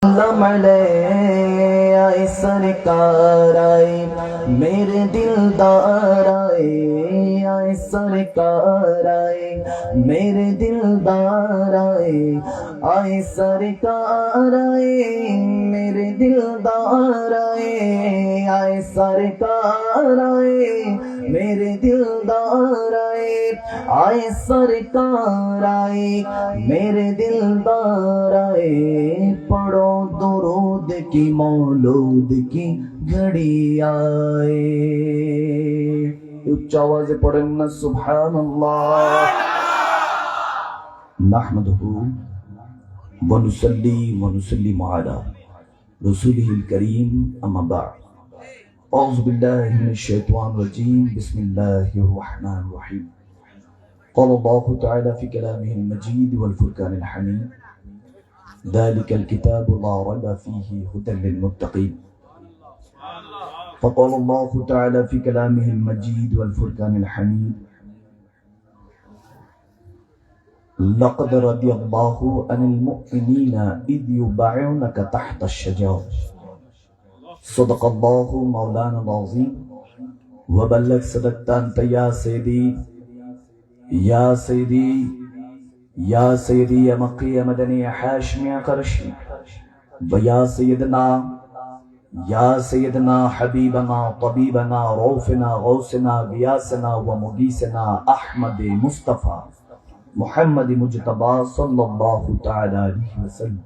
आए सरकार आए मेरे दिलदार आए सरकार आए मेरे दिलदार आए सरकार आए मेरे दिलदार आए सरकार आए मेरे दिलदार आए सरकार आए मेरे दिलदार आए पढ़ो दुरूद की मौलूद की घड़ी आए। उच्च आवाज़े पढ़ें ना सुब्हानअल्लाह। नहमदुहु व नुसल्ली व नुसल्लिमु अला रसूलिहिल करीम अम्मा बअद। औज़ु बिल्लाहि मिनश शैतानिर रजीम बिस्मिल्लाहिर रहमानिर रहीम। क़ाल अल्लाहु तआला फ़ी कलामिहिल मजीद वल फ़ुरक़ानिल हमीद ज़ालिकल किताबु ला रैब फ़ीहि हुदल लिलमुत्तक़ीन। फ़क़ाल अल्लाहु तआला फ़ी कलामिहिल मजीद वल फ़ुरक़ानिल हमीद लक़द रदियल्लाहु अनिल मुअ्मिनीना इज़ युबाइऊनका तहतश शजर। सदक़ल्लाहु मौलाना अज़ीम व बल्लग सदक़ता अंत या सय्यदी या सय्यदी या सय्यदी या मक्की या मदनी या हाशिमी या क़रशी व या सय्यदना हबीबना तबीबना रऊफ़ना गौसना गियासना व मुगीसना अहमद मुस्तफ़ा मुहम्मद मुज्तबा सल्लल्लाहु तआला अलैहि वसल्लम।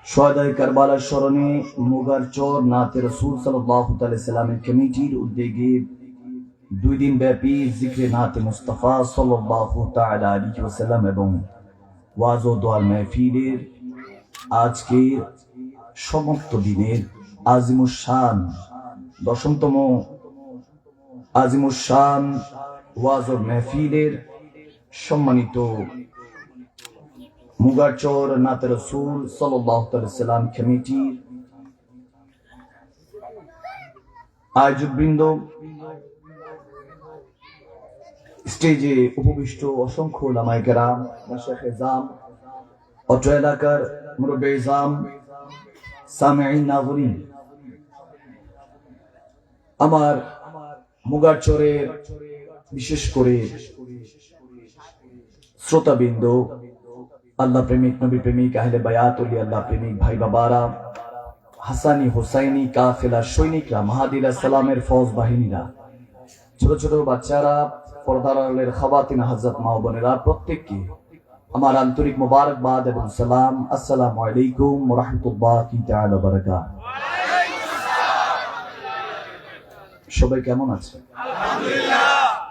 শহাদায়ে কারবালার স্মরণে মুগারচর নাতে রাসূল সাল্লাল্লাহু তাআলা সাল্লামের কমিটির উদ্যোগে 2 দিন ব্যাপী জিকরে নাতে মুস্তাফা সাল্লাল্লাহু তাআলা আলাইহি ওয়াসাল্লাম এবং ওয়াজ ও দোয়ার মাহফিলের আজকের সমাপ্ত দিনের আজিমুশ শান 10তম আজিমুশ শান ওয়াজ ও মাহফিলের সম্মানিত মুগারচর নাতে রাসূল সাল্লাল্লাহু আলাইহি ওয়াসাল্লাম কমিটির আয়োজকবৃন্দ, স্টেজে উপবিষ্ট অসংখ্য উলামায়ে কেরাম, মাশায়েখে জাম, অত্র এলাকার মুরব্বি জাম, সামিঈন নাযরিন, আমার মুগারচরের বিশেষ করে শ্রোতাবৃন্দ, আল্লাহ প্রেমিক, নবী প্রেমিক, আহলে বায়াত, ওলি আল্লাহ প্রেমিক ভাই বাবারা, হাসানি হোসাইনি কাফেলার সৈনিকরা, মাহাদি আলাইহিস সালামের ফৌজ বাহিনীরা, ছোট ছোট বাচ্চারা, পর্দার আড়ালের খাওয়াতিন হযরত মা ও বোনেরা, প্রত্যেককে আমার আন্তরিক মোবারকবাদ এবং সালাম। আসসালামু আলাইকুম ওয়া রাহমাতুল্লাহি তাআলা ওয়া বারাকাতুহু। সবাই কেমন আছেন? আলহামদুলিল্লাহ।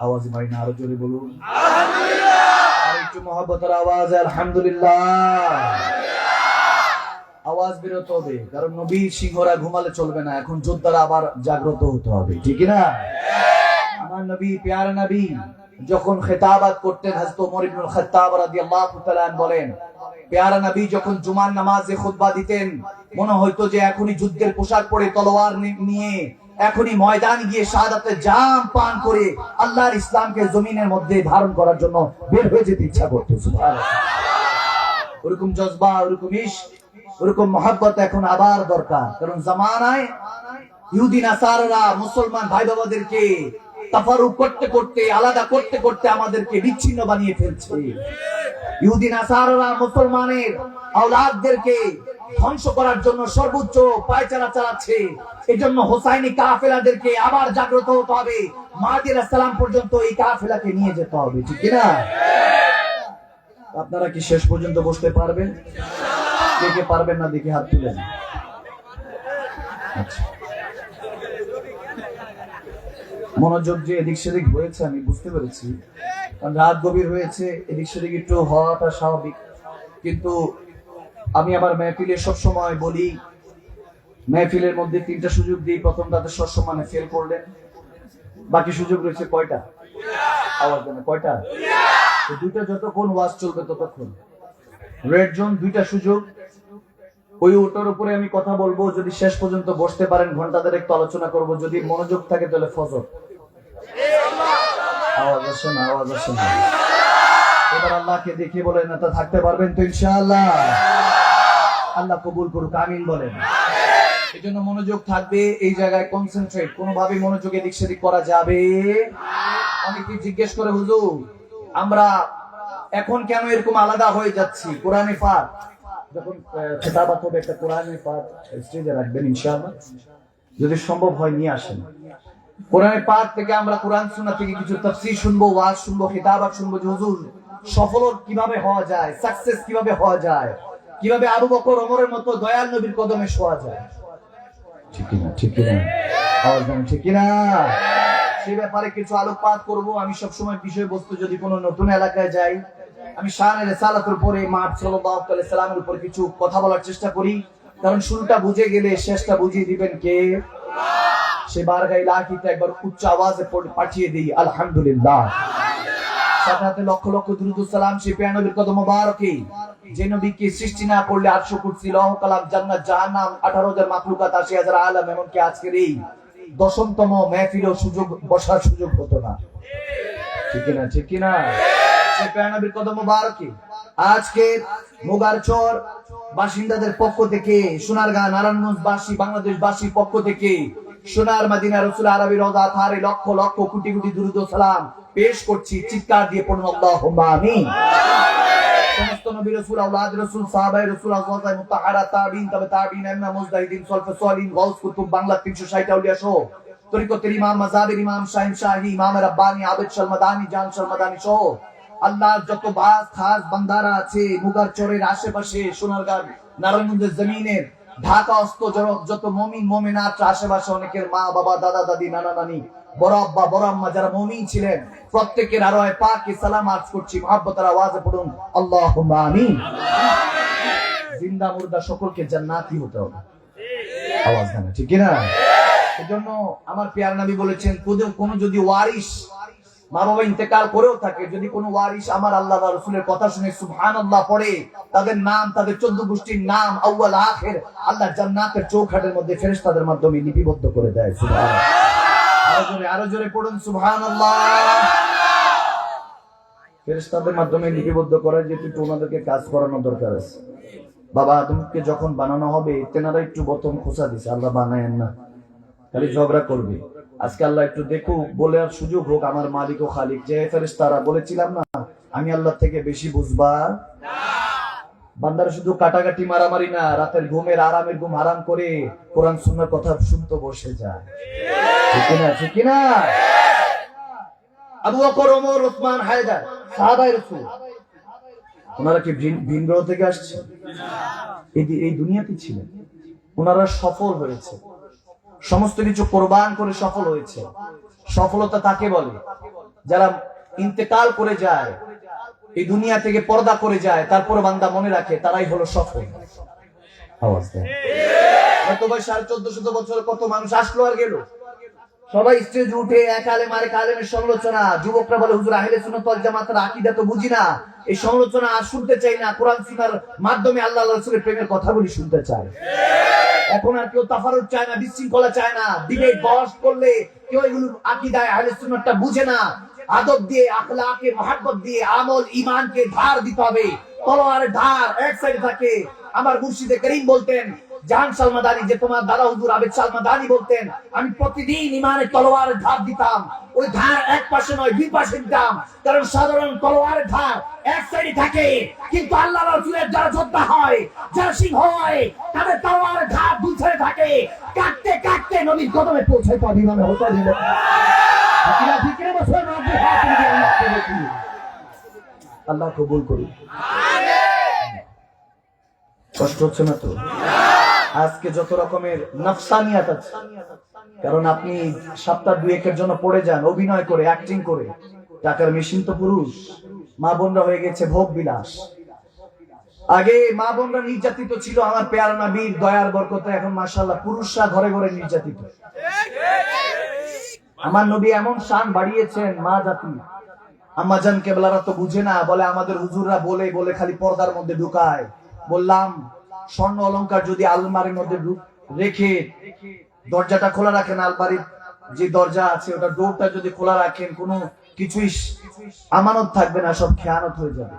আওয়াজ মাইনা আরো জোরে বলুন আলহামদুলিল্লাহ। আর একটু মহব্বতের আওয়াজ আলহামদুলিল্লাহ। আওয়াজ বেরোতে হবে, কারণ নবীর সিংহরা ঘুমালে চলবে না, এখন যোদ্ধারা আবার জাগ্রত হতে হবে, ঠিক না? আমার নবী, প্যারা নবী যখন খেতাবাত করতেন, হযরত ওমর ইবনুল খাত্তাব রাদিয়াল্লাহু তাআলা আনহু বলেন, প্যারা নবী যখন জুমার নামাজে খুতবা দিতেন, মনে হইতো যে এখনই যুদ্ধের পোশাক পরে তলোয়ার নিয়ে এখনই ময়দান গিয়ে শাহাদাতের জাম পান করে আল্লাহর ইসলামকে জমিনের মধ্যে ধারণ করার জন্য বের হয়ে যেতে ইচ্ছা করত। সুবহানাল্লাহ। ওরকম জজবা, ওরকম ইশক, ওরকম মহব্বত এখন আবার দরকার, কারণ জামানায় ইহুদি নাসারারা মুসলমান ভাই বাবাদেরকে তাফারুক করতে করতে, আলাদা করতে করতে আমাদেরকে বিচ্ছিন্ন বানিয়ে ফেলছে। ইহুদি নাসারারা মুসলমানের আওলাদদেরকে ধ্বংস করার জন্য সর্বোচ্চ পায়চারা চালাচ্ছে। এজন্য হোসাইনি কাফেলাদেরকে আবার জাগ্রত হতে হবে, মাহদী আলাইহিস সালাম পর্যন্ত এই কাফেলাকে নিয়ে যেতে হবে, ঠিক না? আপনারা কি শেষ পর্যন্ত বসতে পারবেন? কে কে পারবেন না দেখি হাত তুলেন। আচ্ছা, মনোযোগ যে এদিক সেদিক হয়েছে আমি বুঝতে পেরেছি, কারণ রাত গভীর হয়েছে, এদিক সেদিক একটু হওয়াটা স্বাভাবিক। কিন্তু আমি আমার মেহফিলে সবসময় বলি, মেহফিলের মধ্যে 3টা সুযোগ দিই। প্রথমটাতে সসম্মানে ফেল করলেন, বাকি সুযোগ রয়েছে কয়টা? আওয়াজ দেন, কয়টা? 2টা যতক্ষণ ওয়াজ চলবে ততক্ষণ। রেড জোন 2টা সুযোগ, ওই ওটার উপরে আমি কথা বলবো, যদি শেষ পর্যন্ত বসতে পারেন ঘন্টা দেড়েক তো আলোচনা করব, যদি মনোযোগ থাকে তাহলে ফজর। আওয়াজ আসে না, আওয়াজ আসে না। একবার আল্লাহকে দেখে বলেন না, তা থাকতে পারবেন তো ইনশাআল্লাহ? আল্লাহ কবুল করুক, আমিন বলেন। এই জন্য মনোযোগ থাকবে, এই জায়গায় কনসেন্ট্রেট, কোনোভাবে মনোযোগ এদিক সেদিক করা যাবে। অনেকে জিজ্ঞেস করে, হুজুর আমরা এখন কেন এরকম আলাদা হয়ে যাচ্ছি? কোরআনে পাক যখন খেতাবাত হবে, একটা কোরআনে পাক স্টেজে রাখবেন ইনশাআল্লাহ, যদি সম্ভব হয় নিয়ে আসেন। কোরআনে পাক থেকে আমরা কোরআন সুন্নাহ থেকে কিছু তাফসীর শুনবো, ওয়াজ শুনবো, খেতাবাত শুনবো যে হুজুর সফল কিভাবে হওয়া যায়, সাকসেস কিভাবে হওয়া যায়, কিভাবে আবু বকর ওমরের মতো দয়াল নবীর কদমে শোয়া যায়। ঠিক কিনা? ঠিক কিনা? আওয়াজ দেন ঠিক কিনা? সেই ব্যাপারে কিছু আলোকপাত করব। আমি সবসময় বিষয়বস্তু যদি কোনো নতুন এলাকায় যাই, আমি শান রিসালাতের উপরে মাঠ সাল্লাল্লাহু আলাইহি সাল্লামের উপর কিছু কথা বলার চেষ্টা করি, কারণ শুরুটা বুঝে গেলে শেষটা বুঝিয়ে দিবেন কে? সে বারগাহ ইলাহিতে একবার উচ্চ আওয়াজে পাঠিয়ে দিই আলহামদুলিল্লাহ। সাথে সাথে লক্ষ লক্ষ দুরূদ ও সালাম সে প্রিয় নবীর কদম মোবারকে, যে নবীকে সৃষ্টি না করলে আরশ কুরসি লৌহ কালাম জান্নাত জাহান্নাম 18,000 মাখলুকাত 80,000 আলাম এমনকি আজকের এই 10তম মাহফিলেও সুযোগ বসার সুযোগ হতো না। ঠিক না? ঠিক কিনা? সে প্রিয় নবীর কদম মোবারকে আজকে মুগারচর বাসিন্দাদের পক্ষ থেকে, সোনারগাঁ নারায়ণগঞ্জ বাসী বাংলাদেশ বাসীর পক্ষ থেকে, সোনার মদিনা রাসূল আরবি রওজা তারে লক্ষ লক্ষ কোটি কোটি দুরূদ ও সালাম পেশ করছি। চিৎকার দিয়ে পড়ুন আল্লাহুম্মা আমিন। সমস্ত নবী রাসূল, আওলাদ রাসূল, সাহাবায়ে রাসূল, আজওয়াজে মুতাহহারা, তাবিঈন, তবে তাবিঈন, ইমাম মুজতাহিদিন, সলফে সালিহিন, গাউস কুতুব, বাংলা 360 আউলিয়া সহ তরিকতের ইমাম, মাযহাবের ইমাম, শাহিন শাহী, ইমাম রাব্বানি, আবেদ শালমাদানি, জান শালমাদানি সহ আল্লাহর যত বাস খাস বান্দারা আছে মুগারচরের আশেপাশে, সোনারগাঁ নারায়ণগঞ্জের জমিনের ঢাকা অস্ত যত মুমিন মুমিনাত আশেপাশে, অনেকের মা বাবা দাদা দাদি নানা নানি বড় আব্বা বড় আম্মা যারা মুমিন ছিলেন, প্রত্যেকের আরওয়ায়ে পাকে সালাম আরজ করছি। মুহাব্বতের আওয়াজে পড়ুন আল্লাহুম্মা আমিন। জিন্দা মুর্দা সকলকে জান্নাতি হতে হবে। আওয়াজ দেন ঠিক কি না? এজন্য আমার প্রিয় নবী বলেছেন, কোন যদি ওয়ারিস মা বাবা ইন্তেকাল করেও থাকে, যদি কোনো ওয়ারিস আমার আল্লাহ ওয়া রাসূলের কথা শুনে সুবহানাল্লাহ পড়ে, তাদের নাম, তাদের 14 গোষ্ঠীর নাম আউয়াল আখির আল্লাহ জান্নাতের চৌখাটের মধ্যে ফেরেশতাদের মাধ্যমে লিপিবদ্ধ করে দেয়। সুবহানাল্লাহ। আরো জোরে পড়ুন সুবহানাল্লাহ। ফেরেশতাদের মাধ্যমে লিপিবদ্ধ করে, যেহেতু ওনাদেরকে কাজ করানো দরকার আছে। বাবা আদমকে যখন বানানো হবে, তেনারা একটু প্রথম খোঁচা দিছে, আল্লাহ বানায়েন না, খালি ঝগড়া করবে। আজকে আল্লাহ একটু দেখুক, বলে আর সুযোগ হোক আমার মালিক ও খালিক, যে ফেরেশতারা বলেছিলাম না আমি আল্লাহ থেকে বেশি বুঝবা না। বান্দারা শুধু কাটাকাটি মারামারি না, রাতের ঘুমের আরামের ঘুম হারাম করে কোরআন সুন্নাহর কথা শুনতে বসে যায়। ঠিক না? ঠিক না? আবু বকর, ওমর, ওসমান, হায়দার সাহাবায়ে রাসূল, ওনারা কি ভিন গ্রহ থেকে আসছে? এই দুনিয়াতে ছিলেন। ওনারা সফল হয়েছে, সমস্ত কিছু কোরবান করে সফল হয়েছে। সফলতা তাকে বলে যারা ইন্তেকাল করে যায়, এই দুনিয়া থেকে পর্দা করে যায়, তারপরে বান্দা মনে রাখে, তারাই হলো সফল। আওয়াজ দেন। হয়তো ভাই 1450 বছর কত মানুষ আসলো আর গেল, সবাই স্টেজ উঠে এক আলেম আরেক আলেমের সমালোচনা। যুবকরা বলে হুজুর আহলে সুন্নাত ওয়াল জামাতের আকীদা তো বুঝি না, এই সমালোচনা আর শুনতে চাই না, কোরআন সুন্নাহর মাধ্যমে আল্লাহ রাসূলের প্রেমের কথাগুলি শুনতে চাই। এখন আর কেউ তাফারুক চায় না, বিশৃঙ্খলা চায় না, ডিবেট বহস করলে কেউ এগুলো আকীদায় আহলে সুন্নাতটা বুঝে না। আদব দিয়ে, আখলাকে, মহব্বত দিয়ে আমল ঈমানকে ধার দিতে হবে। তলোয়ারের ধার এক সাইডে থাকে। আমার মুর্শিদে করিম বলতেন, জাহান সালমাদানি, যে তোমার দাদা হুজুর আবেদ সালমাদানি বলতেন, আমি প্রতিদিন ঈমানের তলোয়ারের ধার দিতাম। ওই ধার এক পাশে নয়, দুই পাশে দিতাম, কারণ সাধারণ তলোয়ারের ধার এক সাইডে থাকে, কিন্তু আল্লাহ রাসূলের যারা যোদ্ধা হয়, যারা সিংহ হয়, তাদের তলোয়ারের ধার দুই সাইডে থাকে। কাটতে কাটতে নবীর কদমে পৌঁছাইতে হবে, ইমামে হতে হবে। আল্লাহ কবুল করুন। কষ্ট হচ্ছে না তো? আজকে যত রকমের নফসানিয়াত আছে, কারণ আপনি সপ্তাহ দুয়েকের জন্য পড়ে যান, অভিনয় করে, অ্যাক্টিং করে, টাকার মেশিন তো পুরুষ। মা বোনরা হয়ে গেছে ভোগ বিলাস। আগে মা বোনরা নির্যাতিত ছিল, আমার প্যারা নবীর দয়ার বরকতে এখন মাশাআল্লাহ পুরুষরা ঘরে ঘরে নির্যাতিত। আমার নবী এমন শান বাড়িয়েছেন, মা জাতি আম্মাজান কেবলারা তো বুঝে না, বলে আমাদের হুজুররা বলে বলে খালি পর্দার মধ্যে ঢুকায়। বললাম স্বর্ণ অলংকার যদি আলমারির মধ্যে রেখে দরজাটা খোলা রাখেন, আলমারির যে দরজা আছে ওটা ডোরটা যদি খোলা রাখেন, কোনো কিছুই আমানত থাকবে না, সব খেয়ানত হয়ে যাবে,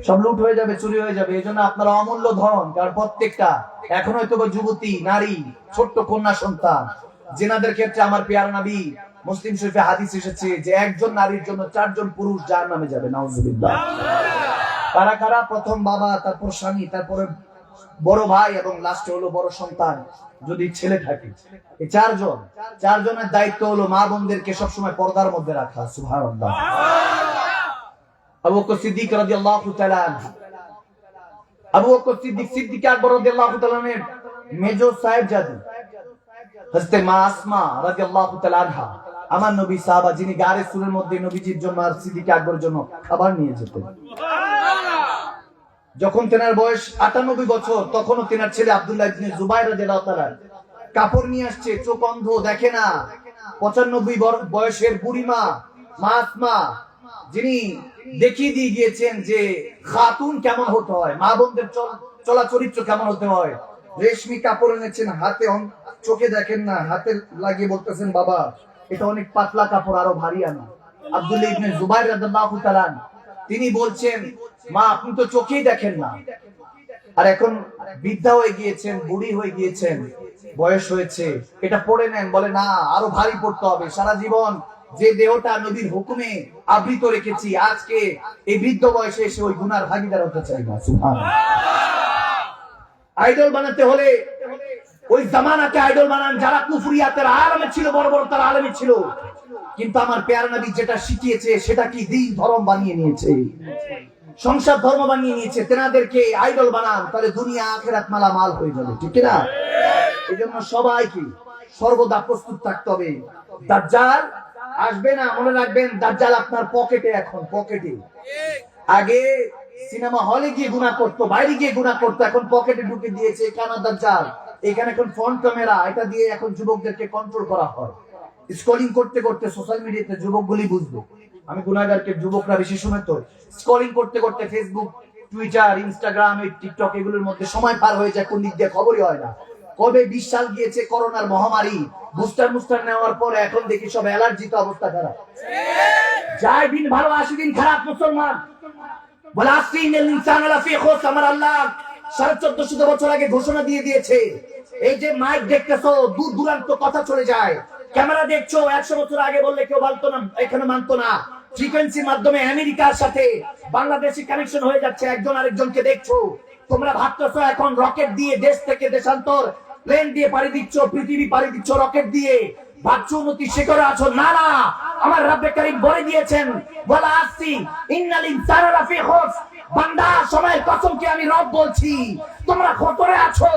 সব লুট হয়ে যাবে, চুরি হয়ে যাবে। এই জন্য আপনারা অমূল্য ধন, কারণ প্রত্যেকটা এখন হয়তো যুবতী, নারী, ছোট্ট কন্যা সন্তান, যেনাদের ক্ষেত্রে আমার পেয়ারা নবী মুসলিম শরীফে হাদিস এসেছে যে একজন নারীর জন্য 4 জন পুরুষ জাহান্নামে যাবে, নাউজুবিল্লাহ। কারা কারা? প্রথম বাবা, তারপর স্বামী, তারপরে বড় ভাই এবং লাস্টে হলো বড় সন্তান যদি ছেলে থাকে। এই 4 জনের দায়িত্ব হলো মা বোনদেরকে সবসময় পর্দার মধ্যে রাখা। সুবহানাল্লাহ। আবু বকর সিদ্দিক রাদিয়াল্লাহু তাআলা আনহু, আবু বকর সিদ্দিক আকবর রাদিয়াল্লাহু তাআলা এর মেজো সাহেবজাদী হযরত মা আসমা রাদিয়াল্লাহু তাআলা আনহা, আমার নবী সাহাবা, যিনি গারে সুরের মধ্যে নবীজির জন্য আর সিদ্দিক আকবরের জন্য খাবার নিয়ে যেতেন। যখন তেনার বয়স 98 বছর, তখনও তেনার ছেলে আব্দুল্লাহ ইবনে জুবাইর রাদিয়াল্লাহু তাআলা কাপড় নিয়ে আসছে, চোখ অন্ধ, দেখে না। 95 বয়সের বুড়িমা মা আসমা, যিনি দেখিয়ে দিয়ে গিয়েছেন যে খাতুন কেমন হতে হয়, মা বোনদের চলা চরিত্র কেমন হতে হয়। রেশমি কাপড় এনেছেন, হাতে চোখে দেখেন না, হাতে লাগিয়ে বলতেছেন বাবা এটা অনেক পাতলা কাপড়, আরো ভারী আনা। আব্দুল্লাহ ইবনে জুবাইর রাদিয়াল্লাহু তাআলা তিনি বলছেন মা আপনি তো চোখেই দেখেন না, আর এখন বৃদ্ধা হয়ে গিয়েছেন, বুড়ি হয়ে গিয়েছেন, বয়স হয়েছে, এটা পরে নেন। বলে না, আরো ভারী পড়তে হবে, সারা জীবন যে দেহটা নবীর হুকুমে আবৃত রেখেছি, আজকে এই বৃদ্ধ বয়সে এসে ওই গুনার ভাগীদার হতে চাই না। সুবহানাল্লাহ। আইডল বানাতে হলে ওই জামানাকে আইডল বানান যারা কুফরিয়াতের আলেমে ছিল, বড় বড় তার আলেমে ছিল, কিন্তু আমার পেয়ারা নবী যেটা শিখিয়েছে সেটা কি দিন ধর্ম বানিয়ে নিয়েছে, সংসার ধর্ম বানিয়ে নিয়েছে। তেনাদেরকে আইডল বানান, তাহলে দুনিয়া আখিরাত মালামাল হয়ে যাবে, ঠিক না? এই জন্য সবাইকে সর্বদা প্রস্তুত থাকতে হবে। দাজ্জাল আসবে না, মনে রাখবেন, দাজ্জাল আপনার পকেটে, এখন পকেটে। আগে সিনেমা হলে গিয়ে গুনাহ করতো, বাইরে গিয়ে গুনাহ করতো, এখন পকেটে ঢুকে দিয়েছে কানা দাজ্জাল। এখানে এখন ফ্রন্ট ক্যামেরা, এটা দিয়ে এখন যুবকদেরকে কন্ট্রোল করা হয়। স্ক্রলিং করতে করতে সোশ্যাল মিডিয়াতে যুবকগুলি বুঝবে, আমি গুনাহগারকে যুবকরা বেশি সময় তো স্ক্রলিং করতে করতে ফেসবুক, টুইটার, ইনস্টাগ্রাম, টিকটক এগুলোর মধ্যে সময় পার হয়ে যায়, কোন দিক দিয়ে খবরই হয় না। কবে 20 সাল গিয়েছে করোনার মহামারী, বুস্টার নেওয়ার পরে এখন দেখি সব অ্যালার্জিতে অবস্থা খারাপ। যায় দিন ভালো, 80 দিন খারাপ। মুসলমান বলে আসিনাল ইনসান লাফি খুস, আমার আল্লাহ 1450 বছর আগে ঘোষণা দিয়ে দিয়েছে। এই যে মাইক দেখতেছো, দূর দূরান্ত কথা চলে যায়, ক্যামেরা দেখছো, 100 বছর আগে বললে কেউ মানতো না, এখানে মানতো না। ফ্রিকোয়েন্সির মাধ্যমে আমেরিকার সাথে বাংলাদেশি কানেকশন হয়ে যাচ্ছে, একজন আরেকজনকে দেখছো। তোমরা ভাবতেছো এখন রকেট দিয়ে দেশ থেকে দেশান্তর, প্লেন দিয়ে পাড়ি দিচ্ছ, পৃথিবী পাড়ি দিচ্ছ রকেট দিয়ে, ভাবছো উন্নতি শিখরে আছো। না না, আমার রব্বে কারীম বলে দিয়েছেন, বলা আসছি ইন্নাল ইনসানা লাফি খুস, বান্দা সময়ের কসমকে আমি রব বলছি, তোমরা খতরে আছো।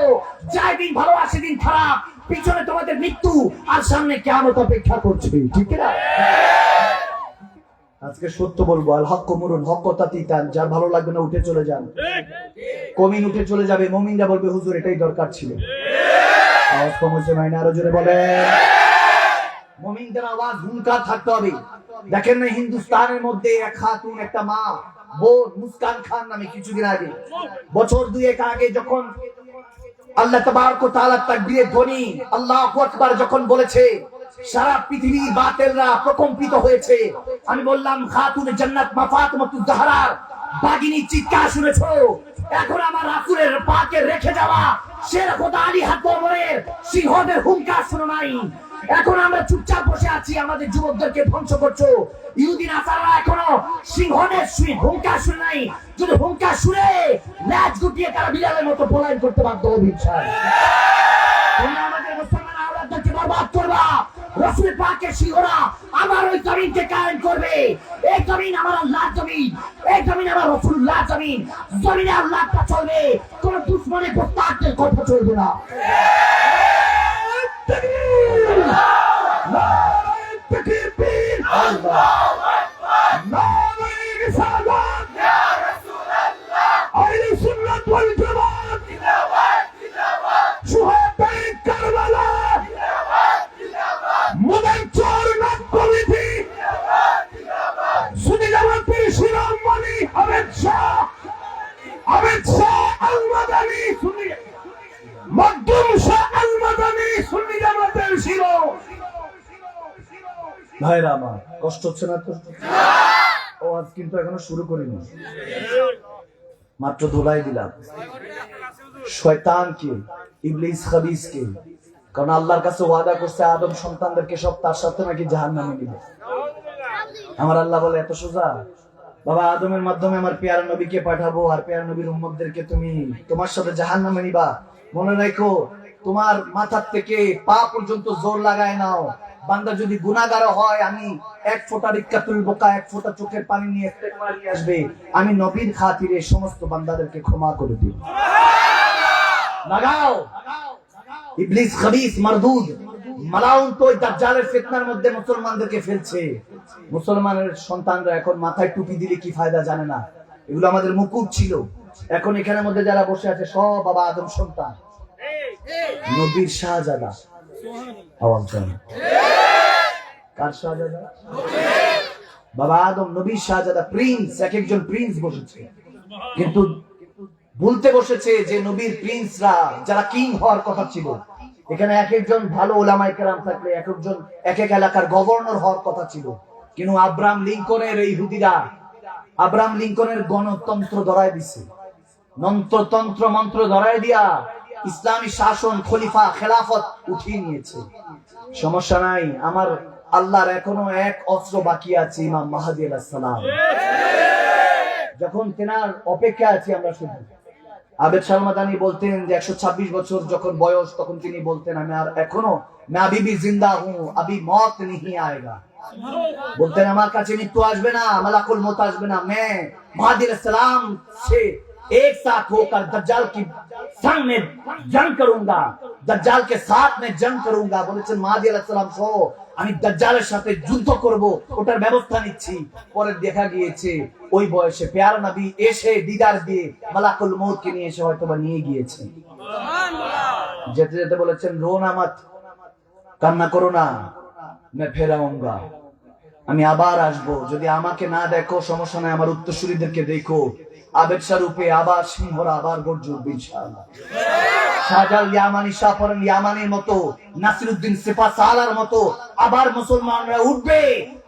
যায় দিন ভালো, 80 দিন খারাপ, পিছনে তোমাদের মৃত্যু, আর সামনে কিয়ামত অপেক্ষা করছে, ঠিক না? আজকে সত্য বলবো, আল হক মুরুন হক তাতিতান, যার ভালো লাগবে না উঠে চলে যান। কমিন উঠে চলে যাবে, মুমিনরা বলবে হুজুর এটাই দরকার ছিল। আওয়াজ কম হচ্ছে না, আরো জোরে বলেন। মুমিনদের আওয়াজ হুঙ্কার থাকতে হবে। দেখেন না হিন্দুস্তানের মধ্যে এক খাতুন, একটা মা, বোন মুস্কান খান নামে, কিছুদিন আগে, বছর 2 আগে, যখন আল্লাহ তাবারক ওয়া তাআলা তাকবীরের ধ্বনি আল্লাহু আকবার যখন বলেছে, সারা পৃথিবীর বাতিলরা প্রকম্পিত হয়েছে। আমি বললাম খাতুনে জান্নাত মা ফাতিমাতুজ জাহরার বাগিনী চিৎকার শুনেছো? এখন আমার রাসূলের পাকে রেখে যাওয়া শের খোদা আলী হাতবরের সিংহদের হুঙ্কার শুনো নাই? এখন আমরা চুপচাপ বসে আছি, আমাদের যুবকদেরকে ধ্বংস করছো। ইহুদি নাসারারা এখনো সিংহদের হুঙ্কার শুনে নাই। যদি হুঙ্কার শুনে ল্যাজ গুটিয়ে তারা বিলালের মতো পলায়ন করতে বাধ্য হবে। তোমরা আমাদের মুসলমান আওলাদদেরকে বরবাদ করবা, রাসূল পাকের সিংহরা আমার ওই জমিনকে কায়েম করবে। এই জমিন আমার আল্লাহর জমিন, এই জমিন আমার রাসূলুল্লাহর জমিন। জমিনে আল্লাহটা চলবে, কোন দুশমনের প্রস্তাবদের কথা চলবে না। ভাইরা আমার, কষ্ট হচ্ছে না তো? ও আজ কিন্তু এখনো শুরু করিনি, মাত্র ধুলাই দিলাম শয়তানকে, ইবলিস খাবিসকে। কারণ আল্লাহর কাছে ওয়াদা করছে আদম সন্তানদেরকে সব তার সাথে নাকি জাহান্নামে দিবে। আমার আল্লাহ বলে এত সোজা? বাবা আদমের মাধ্যমে আমার পেয়ার নবীকে পাঠাবো, আর পেয়ার নবীর উম্মতদেরকে তুমি তোমার সাথে জাহান্নামে নিবা। মনে রাখো, তোমার মাথার থেকে পা পর্যন্ত জোর লাগায় নাও। বান্দা যদি গুনাহগার হয়, আমি এক ফোঁটা রিক্কাতুল বোকা, এক ফোঁটা চোখের পানি নিয়ে ইস্তেগফার নিয়ে আসবে, আমি নবীর খাতিরে সমস্ত বান্দাদেরকে ক্ষমা করে দিব। লাগাও। ইবলিস খাবিস মারদুদ মালাউন তো দাজ্জালের ফিতনার মধ্যে মুসলমানদেরকে ফেলছে। মুসলমানের সন্তানরা এখন মাথায় টুপি দিলে কি ফায়দা জানে না। এগুলো আমাদের মুকুট ছিল। এখন এখানের মধ্যে যারা বসে আছে সব বাবা আদম সন্তান, নবীর শাহজাদা। আওয়াজ জানে কার শাহজাদা? বাবা আদম নবীর শাহজাদা, প্রিন্স। এক একজন প্রিন্স বসেছে, কিন্তু বলতে বসেছে যে নবীর প্রিন্সরা যারা কিং হওয়ার কথা ছিল, এখানে এক একজন ভালো ওলামায়ে কেরাম থাকলে এক একজন এক এক এলাকার গভর্নর হওয়ার কথা ছিল। কিন্তু আব্রাহাম লিঙ্কনের এই ইহুদিরা আব্রাহাম লিঙ্কনের গণতন্ত্র ধরায় দিছে, তন্ত্র মন্ত্র ধরায় দিয়া ইসলামী শাসন, খলিফা, খেলাফত উঠিয়ে নিয়েছে। সমস্যা নাই, আমার আল্লাহর এখনো এক অস্ত্র বাকি আছে, ইমাম মাহদী আলাইহিস সালাম। যখন তেনার অপেক্ষা আছি আমরা শুধু। আবেদ সালমাদানি বলতেন যে 126 বছর যখন বয়স, তখন তিনি বলতেন আমি আর এখনো मैं अभी भी जिंदा हूं, अभी मौत नहीं आएगा। বলতেন আমার কাছে মৃত্যু আসবে না, মালাকুল মউত আসবে না, मैं মাহদী আলাইহিস সালাম से एक साथ होकर दज्जाल की संग में जंग करूंगा, दज्जाल के साथ में जंग करूंगा। বলেছেন মাহদী আলাইহিস সালাম সহ আমি দাজ্জালের সাথে যুদ্ধ করব, ওটার ব্যবস্থা নিচ্ছি। পরে দেখা গিয়েছে ওই বয়সে পেয়ারা নবী এসে দিদার দিয়ে মালাকুল মউতকে নিয়ে এসে হয়তোবা নিয়ে গিয়েছে। সুবহানাল্লাহ। যেতে যেতে বলেছেন রো না মত, কান্না করো না, मैं फिर आऊंगा, আমি আবার আসবো। যদি আমাকে না দেখো সমস্যা নাই, আমার উত্তরসূরিদেরকে দেখো। আবেদ স্বরূপে আবার সিংহরা আবার গর্জে উঠবে ইনশাআল্লাহ। শাহজাল ইয়ামানি, শাহপরান ইয়ামানির মতো, নাসিরউদ্দিন সিফা সালার মতো আবার মুসলমানরা উঠবে।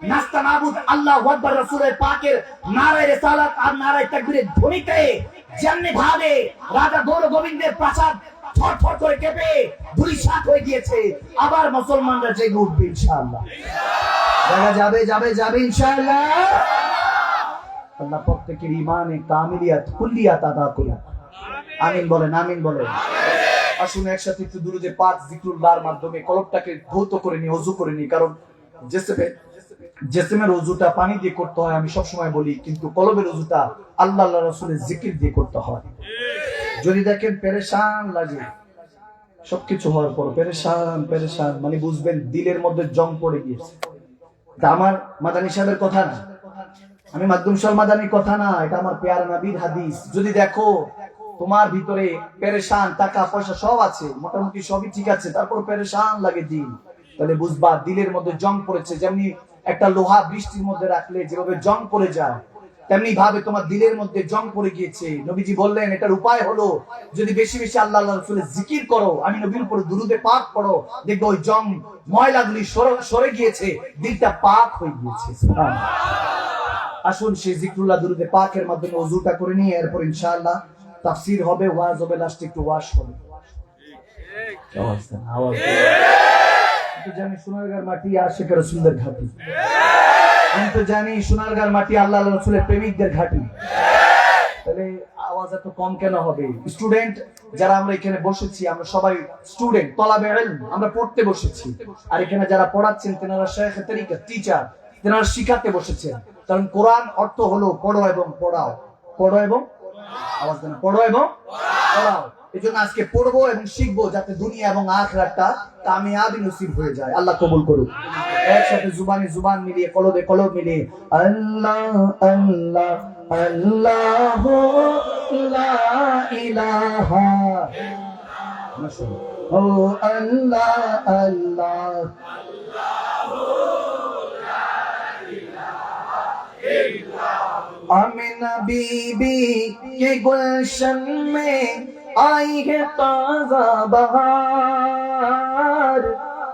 নাস্তা নাবুদ আল্লাহু আকবার রাসূলের পাকের নারায়ে রিসালাত আর নারায়ে তাকবীরের ধ্বনিতে যেমনি ভাবে রাজা গৌর গোবিন্দের প্রাসাদ থরথর করে কেঁপে ধূলিসাৎ হয়ে গিয়েছে, আবার মুসলমানরা জেগে উঠবে ইনশাআল্লাহ। দেখা যাবে যাবে যাবে ইনশাআল্লাহ। আল্লাহ প্রত্যেকের ঈমানে কামিলিয়াত কুল্লিয়াত আদা করুন। আমিন বলেন, আমিন বলেন। আসুন একসাথে একটু দুরুদে পাক জিকরুল্লাহর মাধ্যমে কলবটাকে ধৌত করে নি, ওযু করে নি। কারণ জিসমের ওযুটা পানি দিয়ে করতে হয়, আমি সব সময় বলি, কিন্তু কলবের ওযুটা আল্লাহ আল্লাহ রাসূলের জিকির দিয়ে করতে হয়। যদি দেখেন পেরেশান লাগে, সবকিছু হওয়ার পর পেরেশান পেরেশান, মানে বুঝবেন দিলের মধ্যে জং পড়ে গিয়েছে। তা আমার মাদানী সাহেবের কথা না, আমি মাকদুম শাহ মাদানীর কথা না, এটা আমার পেয়ারা নবীর হাদিস। যদি দেখো তোমার ভিতরে পেরেশান, টাকা পয়সা সব আছে, মোটামুটি সবই ঠিক আছে, তারপর পেরেশান লাগে দিল, তাহলে বুঝবা দিলের মধ্যে জং পড়েছে। যেমনি একটা লোহা বৃষ্টির মধ্যে রাখলে যেভাবে জং পড়ে যায়, তেমনি ভাবে তোমার দিলের মধ্যে জং পড়ে গিয়েছে। নবীজি বললেন এটার উপায় হলো যদি বেশি বেশি আল্লাহ আল্লাহ রাসূলের জিকির করো, আমি নবীর উপরে দুরুদে পাক পড়ো, দেখবে ওই জং ময়লাগুলি সরে গিয়েছে, দিলটা পাক হয়ে গিয়েছে। সুবহানাল্লাহ। আসুন সেই জিকরুল্লাহ দুরুদে পাকের মাধ্যমে ওযুটা করে নিয়ে এরপর ইনশাআল্লাহ তাফসীর হবে, ওয়াজ হবে, লাস্টে একটু ওয়াজ হবে। ঠিক আওয়াজ দেন, আওয়াজ দেন। তো জানি সোনারগাঁর মাটি আশিকের রাসূলদের ঘাঁটি, আমি তো জানি সোনারগাঁর মাটি আল্লাহ আল্লাহ রাসূলের প্রেমিকদের ঘাঁটি। তাহলে আওয়াজ এত কম কেন হবে? স্টুডেন্ট যারা আমরা এখানে বসেছি, আমরা সবাই স্টুডেন্ট, তলাবে ইলম, আমরা পড়তে বসেছি। আর এখানে যারা পড়াচ্ছেন তেনারা শায়খ তরিকা, টিচার, তেনারা শিখাতে বসেছেন। কারণ কোরআন অর্থ হলো পড়ো এবং পড়াও, পড়ো এবং আওয়াজ দেন, পড়ো এবং পড়াও। এজন্য আজকে পড়বো এবং শিখবো, যাতে দুনিয়া এবং আখিরাতটা কামিয়াবি নসিব হয়ে যায়। আল্লাহ কবুল করুক। একসাথে জুবানে জুবান মিলিয়ে, কলবে কলব মিলিয়ে আল্লাহ আল্লাহ আল্লাহু লা ইলাহা ও আল্লাহ আল্লাহ आमिना बीबी के गुलशन में आई है ताजा बहार,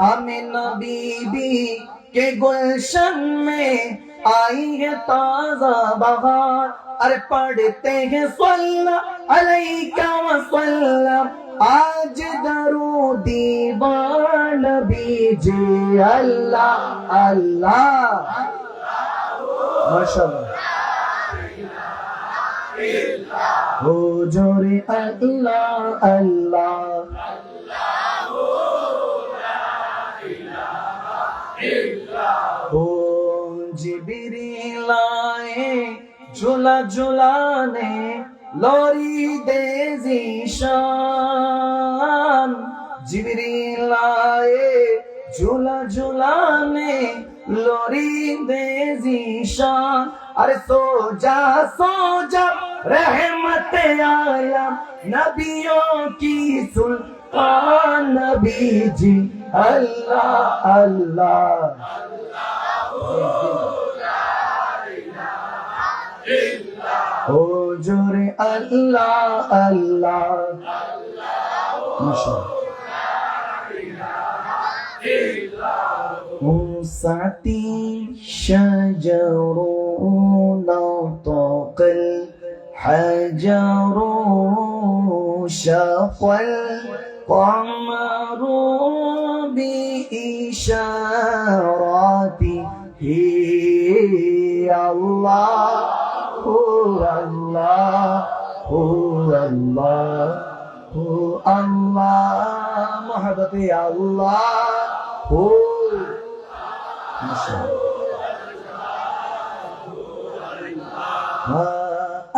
आमिना बीबी के गुलशन में आई है ताजा बहार। अरे पढ़ते हैं सल्ला अलैका वसल्लम, आज दरूदी नबी जी। अल्लाह अल्लाह माशाअल्लाह हो जोरे अल्लाह अल्लाह। ओ जिब्रील आए झूला झूलाने, लोरी दे ज़ीशान। जिब्रील आए झूला झूलाने, लोरी दे ज़ीशान। अरे सो जा रहमत आलम, नबियों की सुल्तान नबी जी। अल्लाह अल्लाह ओ जोरे अल्लाह अल्लाह मुसाती शजरून तोकल हजरून शफल कमरू बिइशारातिही। अल्लाह हो अल्लाह हो अल्लाह हो अल्लाह मोहब्बत अल्लाह हो।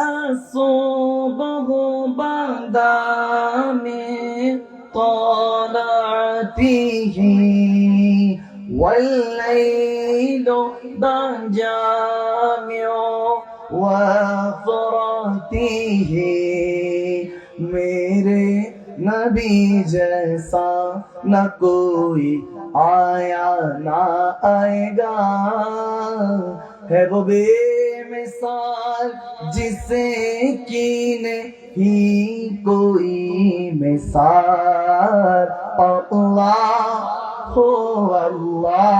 असुबह बंदा में तलअतिही, वल्लैल बजामिउ वफ़रातिही। मेरे नबी जैसा न कोई आया ना आएगा, है वो बेमिसाल जिसे की नहीं कोई मिसाल। अल्लाह हो अल्लाह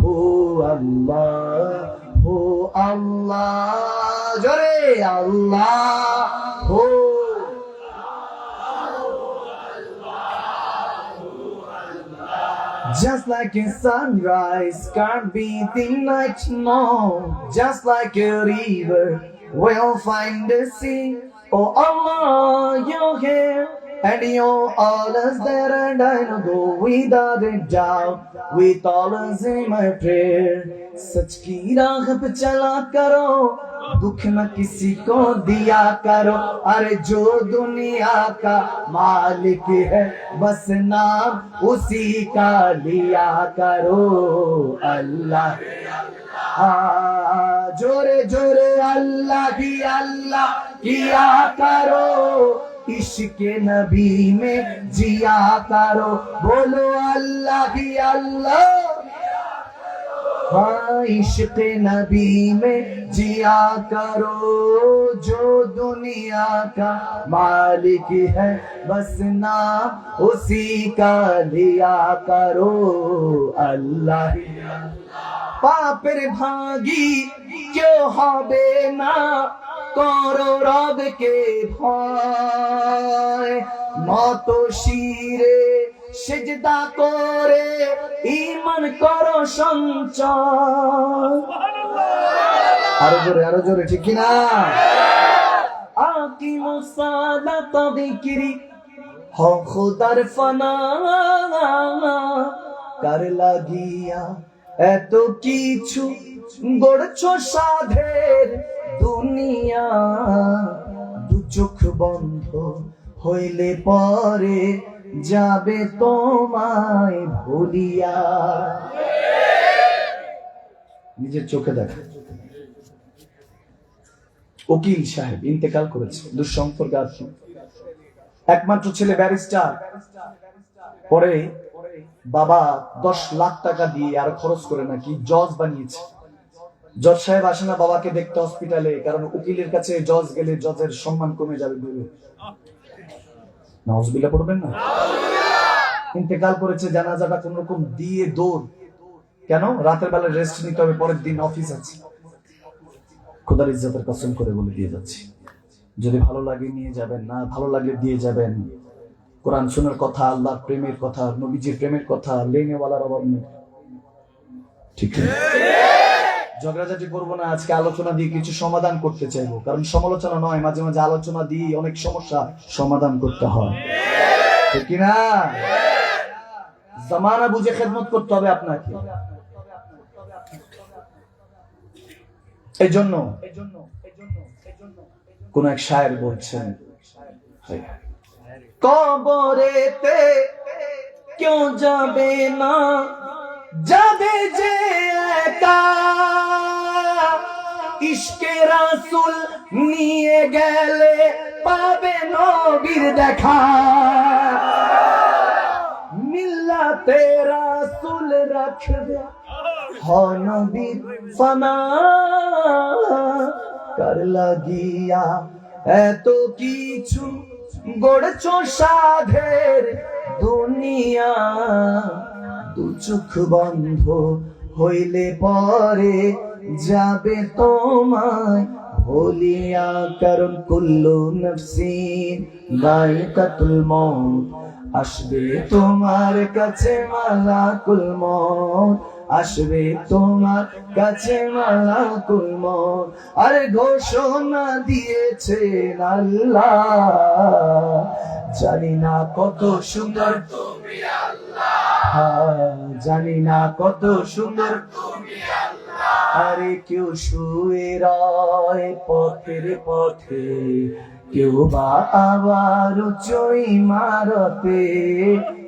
हो अल्लाह हो अल्लाह जोरे अल्लाह हो। Just like a sunrise can't be the night, no. Just like a river will find the sea. Oh Allah, you're here and you're always there, and I know go without a doubt, with always in my prayer. सच की राह पे चला करो, दुख न किसी को दिया करो। अरे जो दुनिया का मालिक है, बस नाम उसी का लिया करो। अल्लाह जोरे जोरे अल्लाह किया करो, इश्क नबी में जिया करो। बोलो अल्लाह ही अल्लाह, हाँ इश्क नबी में जिया करो। जो दुनिया का मालिक है, बस नाम उसी का लिया करो। अल्लाह पापेर भागी क्यों হবে না, করো রবকে ভয়। নত শিরে সিজদা করে ঈমান করো সঞ্চয়। আরো জোরে ঠিক কি না? আকিমুস সালাত যিকরি হো খোদার ফানা, কার লাগিয়া এত কিছু গড়ছো সাধের দুনিয়া। দু চোখ বন্ধ হইলে পরে যাবে তোমায় ভুলিয়া। নিজের চোখে দেখা। উকিল সাহেব ইন্তেকাল করেছে, দুঃসম্পর্ক আছে। একমাত্র ছেলে ব্যারিস্টার, পরে বাবা 10 লাখ টাকা দিয়ে আর খরচ করে নাকি জজ বানিয়েছে। জজ সাহেব আসে না বাবাকে দেখতে হসপিটালে, কারণ উকিলের কাছে জজ গেলে জজের সম্মান কমে যাবে বলে। নাউজুবিল্লাহ পড়বেন না? ইন্তেকাল করেছে, জানাজাটা কোন রকম দিয়ে দৌড় কেন? রাতের বেলা রেস্ট নিতে হবে, পরের দিন অফিস আছে। খোদার ইজ্জতের কসম করে বলে দিয়ে যাচ্ছি, যদি ভালো লাগে নিয়ে যাবেন, না ভালো লাগলে দিয়ে যাবেন। কোরআন শোনার কথা, আল্লাহর প্রেমের কথা, নবীজির প্রেমের কথা, লেনেওয়ালার অভাব নেই। ঠিক আছে, ঝগড়াঝাটি করবো না। আজকে আলোচনা দিয়ে কিছু সমাধান করতে চাইবো, কারণ সমালোচনা নয়, মাঝে মাঝে আলোচনা দিয়ে অনেক সমস্যা সমাধান করতে হয়, ঠিক কিনা? জামানা বুঝে খেদমত করতে হবে আপনাকে। এই জন্য কোন এক শায়ের বলছেন, কবরেতে কেউ যাবে না, যাবে যে একা, ইশকে রাসূল নিয়ে গেলে পাবে নবীর দেখা, মিল্লাতে রাসূল রাখবে নবীর ফানা, কার লাগিয়া এত কিছু গড়ছো সাধের দুনিয়া, দু চোখ বন্ধ হইলে পরে যাবে তোমায় ভুলিয়া, কারণ কুল্লু নাফসিন যায়কাতুল মউত, আসবে তোমার কাছে মালাকুল মউত, আসবে তোমার কাছে মালাকুল মউত। আর ঘোষণা দিয়েছেন আল্লাহ, জানি না কত সুন্দর তুমি আল্লাহ, জানি না কত সুন্দর তুমি আল্লাহ। আরে কেউ শুয়ে রয় পথের পথে, কেউ বা আবার উঁচু ইমারতে,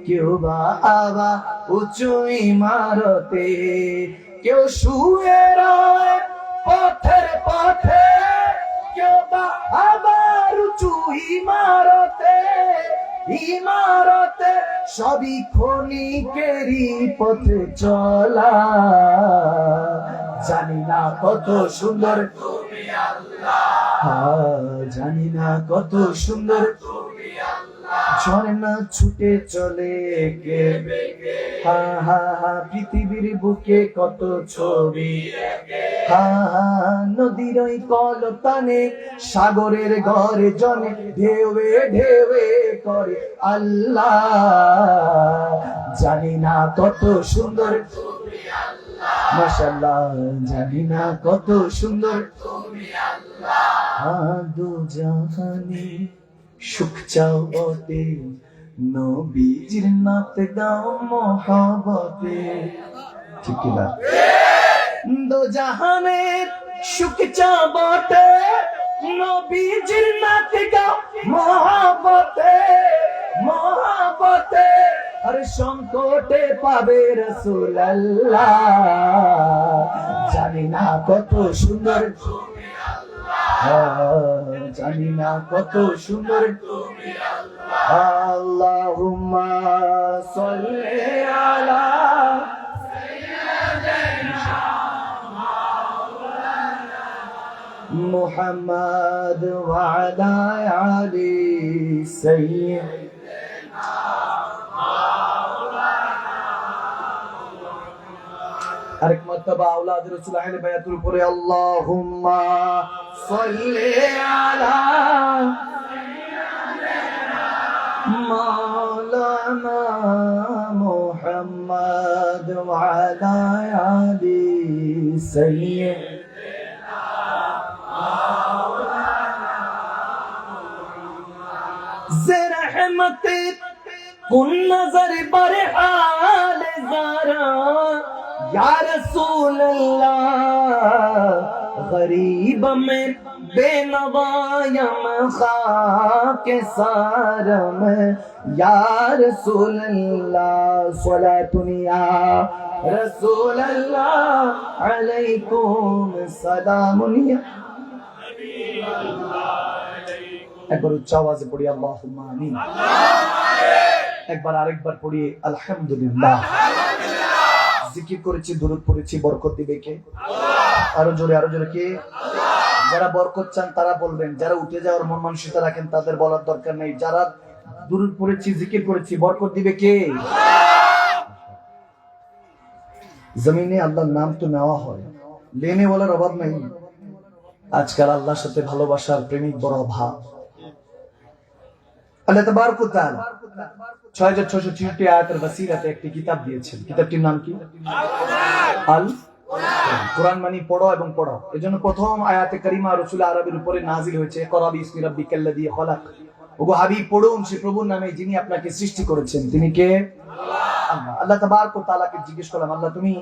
কেউ বা আবার উঁচু ইমারতে, কেউ শুয়ে রয় পথের পথে, কেউ বা আবার উঁচু ইমারতে, ইমারতে সবই ক্ষণিকেরই পথে চলা, জানি না কত সুন্দর তুমি আল্লাহ, জানি না কত সুন্দর তুমি আল্লাহ। ঝর্ণা ছুটে চলে কে, হা হা হা, পৃথিবীর বুকে কত ছবি, হা হা, নদীর ওই কলতানে, সাগরের ঘরে জনে, ঢেউয়ে ঢেউয়ে করে আল্লাহ, জানি না কত সুন্দর তুমি আল্লাহ, মাশাআল্লাহ, জানি না কত সুন্দর তুমি আল্লাহ। দু জাহানে সুখ চাও বটে, নবীজির নাত গাও মহব্বতে, ঠিক কি না? দু জাহানের সুখ চাও বটে, নবীজির নাত গাও মহব্বতে, মহব্বতে। আর সংকটে পাবে রাসূলুল্লাহ, জানি না কত সুন্দর তুমি আল্লাহ, জানি না কত সুন্দর তুমি আল্লাহ। আল্লাহুম্মা সাল্লি আলা সাইয়্যিদিনা মাওলানা মুহাম্মদ ওয়া আলা আলি সাইয়্যিদিনা মাওলানা। আরেক মারতবা আওলাদ রাসূল আহলে বায়াতের উপরে আল্লাহুম্মা সাল্লি আলা সাইয়্যিদিনা মাওলানা মুহাম্মদ ওয়া আলা আলি সাইয়্যিদিনা মাওলানা زرحمت کن نظر بر حال زارا یا رسول اللہ غریب میں بے نوایم خاک سارا میں یا رسول اللہ صلاة یا رسول اللہ علیکم سلام یا حبیب اللہ একবার উচ্চ আওয়াজে পড়ি আল্লাহুম্মা আমিন, একবার আরেকবার পড়ি আলহামদুলিল্লাহ। জিকির করেছি, দুরূদ পড়েছি, বরকত দিবে কে? আরো জোরে, আরো জোরে কে? যারা বরকত চান তারা বলবেন, যারা উঠে যাওয়ার মন মানসিকতা রাখেন তাদের বলার দরকার নেই। যারা দুরূদ পড়েছি, জিকির করেছি, বরকত দিবে কে? জমিনে আল্লাহর নাম তো নেওয়া হয়, লেনে ওয়ালার অভাব নাই। আজকাল আল্লাহর সাথে ভালোবাসার প্রেমিক বড় অভাব। আল্লাহ তাবারক ওয়া তাআলা 6663 আয়াতের ওসিলাতে একটি কিতাব দিয়েছেন। কিতাবটির নাম কি? আল কোরআন। মানে পড়ো এবং পড়াও। এজন্য প্রথম আয়াতে কারিমা রাসূল আরবির উপরে নাযিল হয়েছে, ইকরা বিসমি রাব্বিকাল্লাযী খালাক। ওগো হাবিব পড়ুন সে প্রভুর নামে যিনি আপনাকে সৃষ্টি করেছেন। তিনি কে? আল্লাহ। আল্লাহ তাবারক ওয়া তাআলাকে জিজ্ঞেস করলাম, আল্লাহ তুমি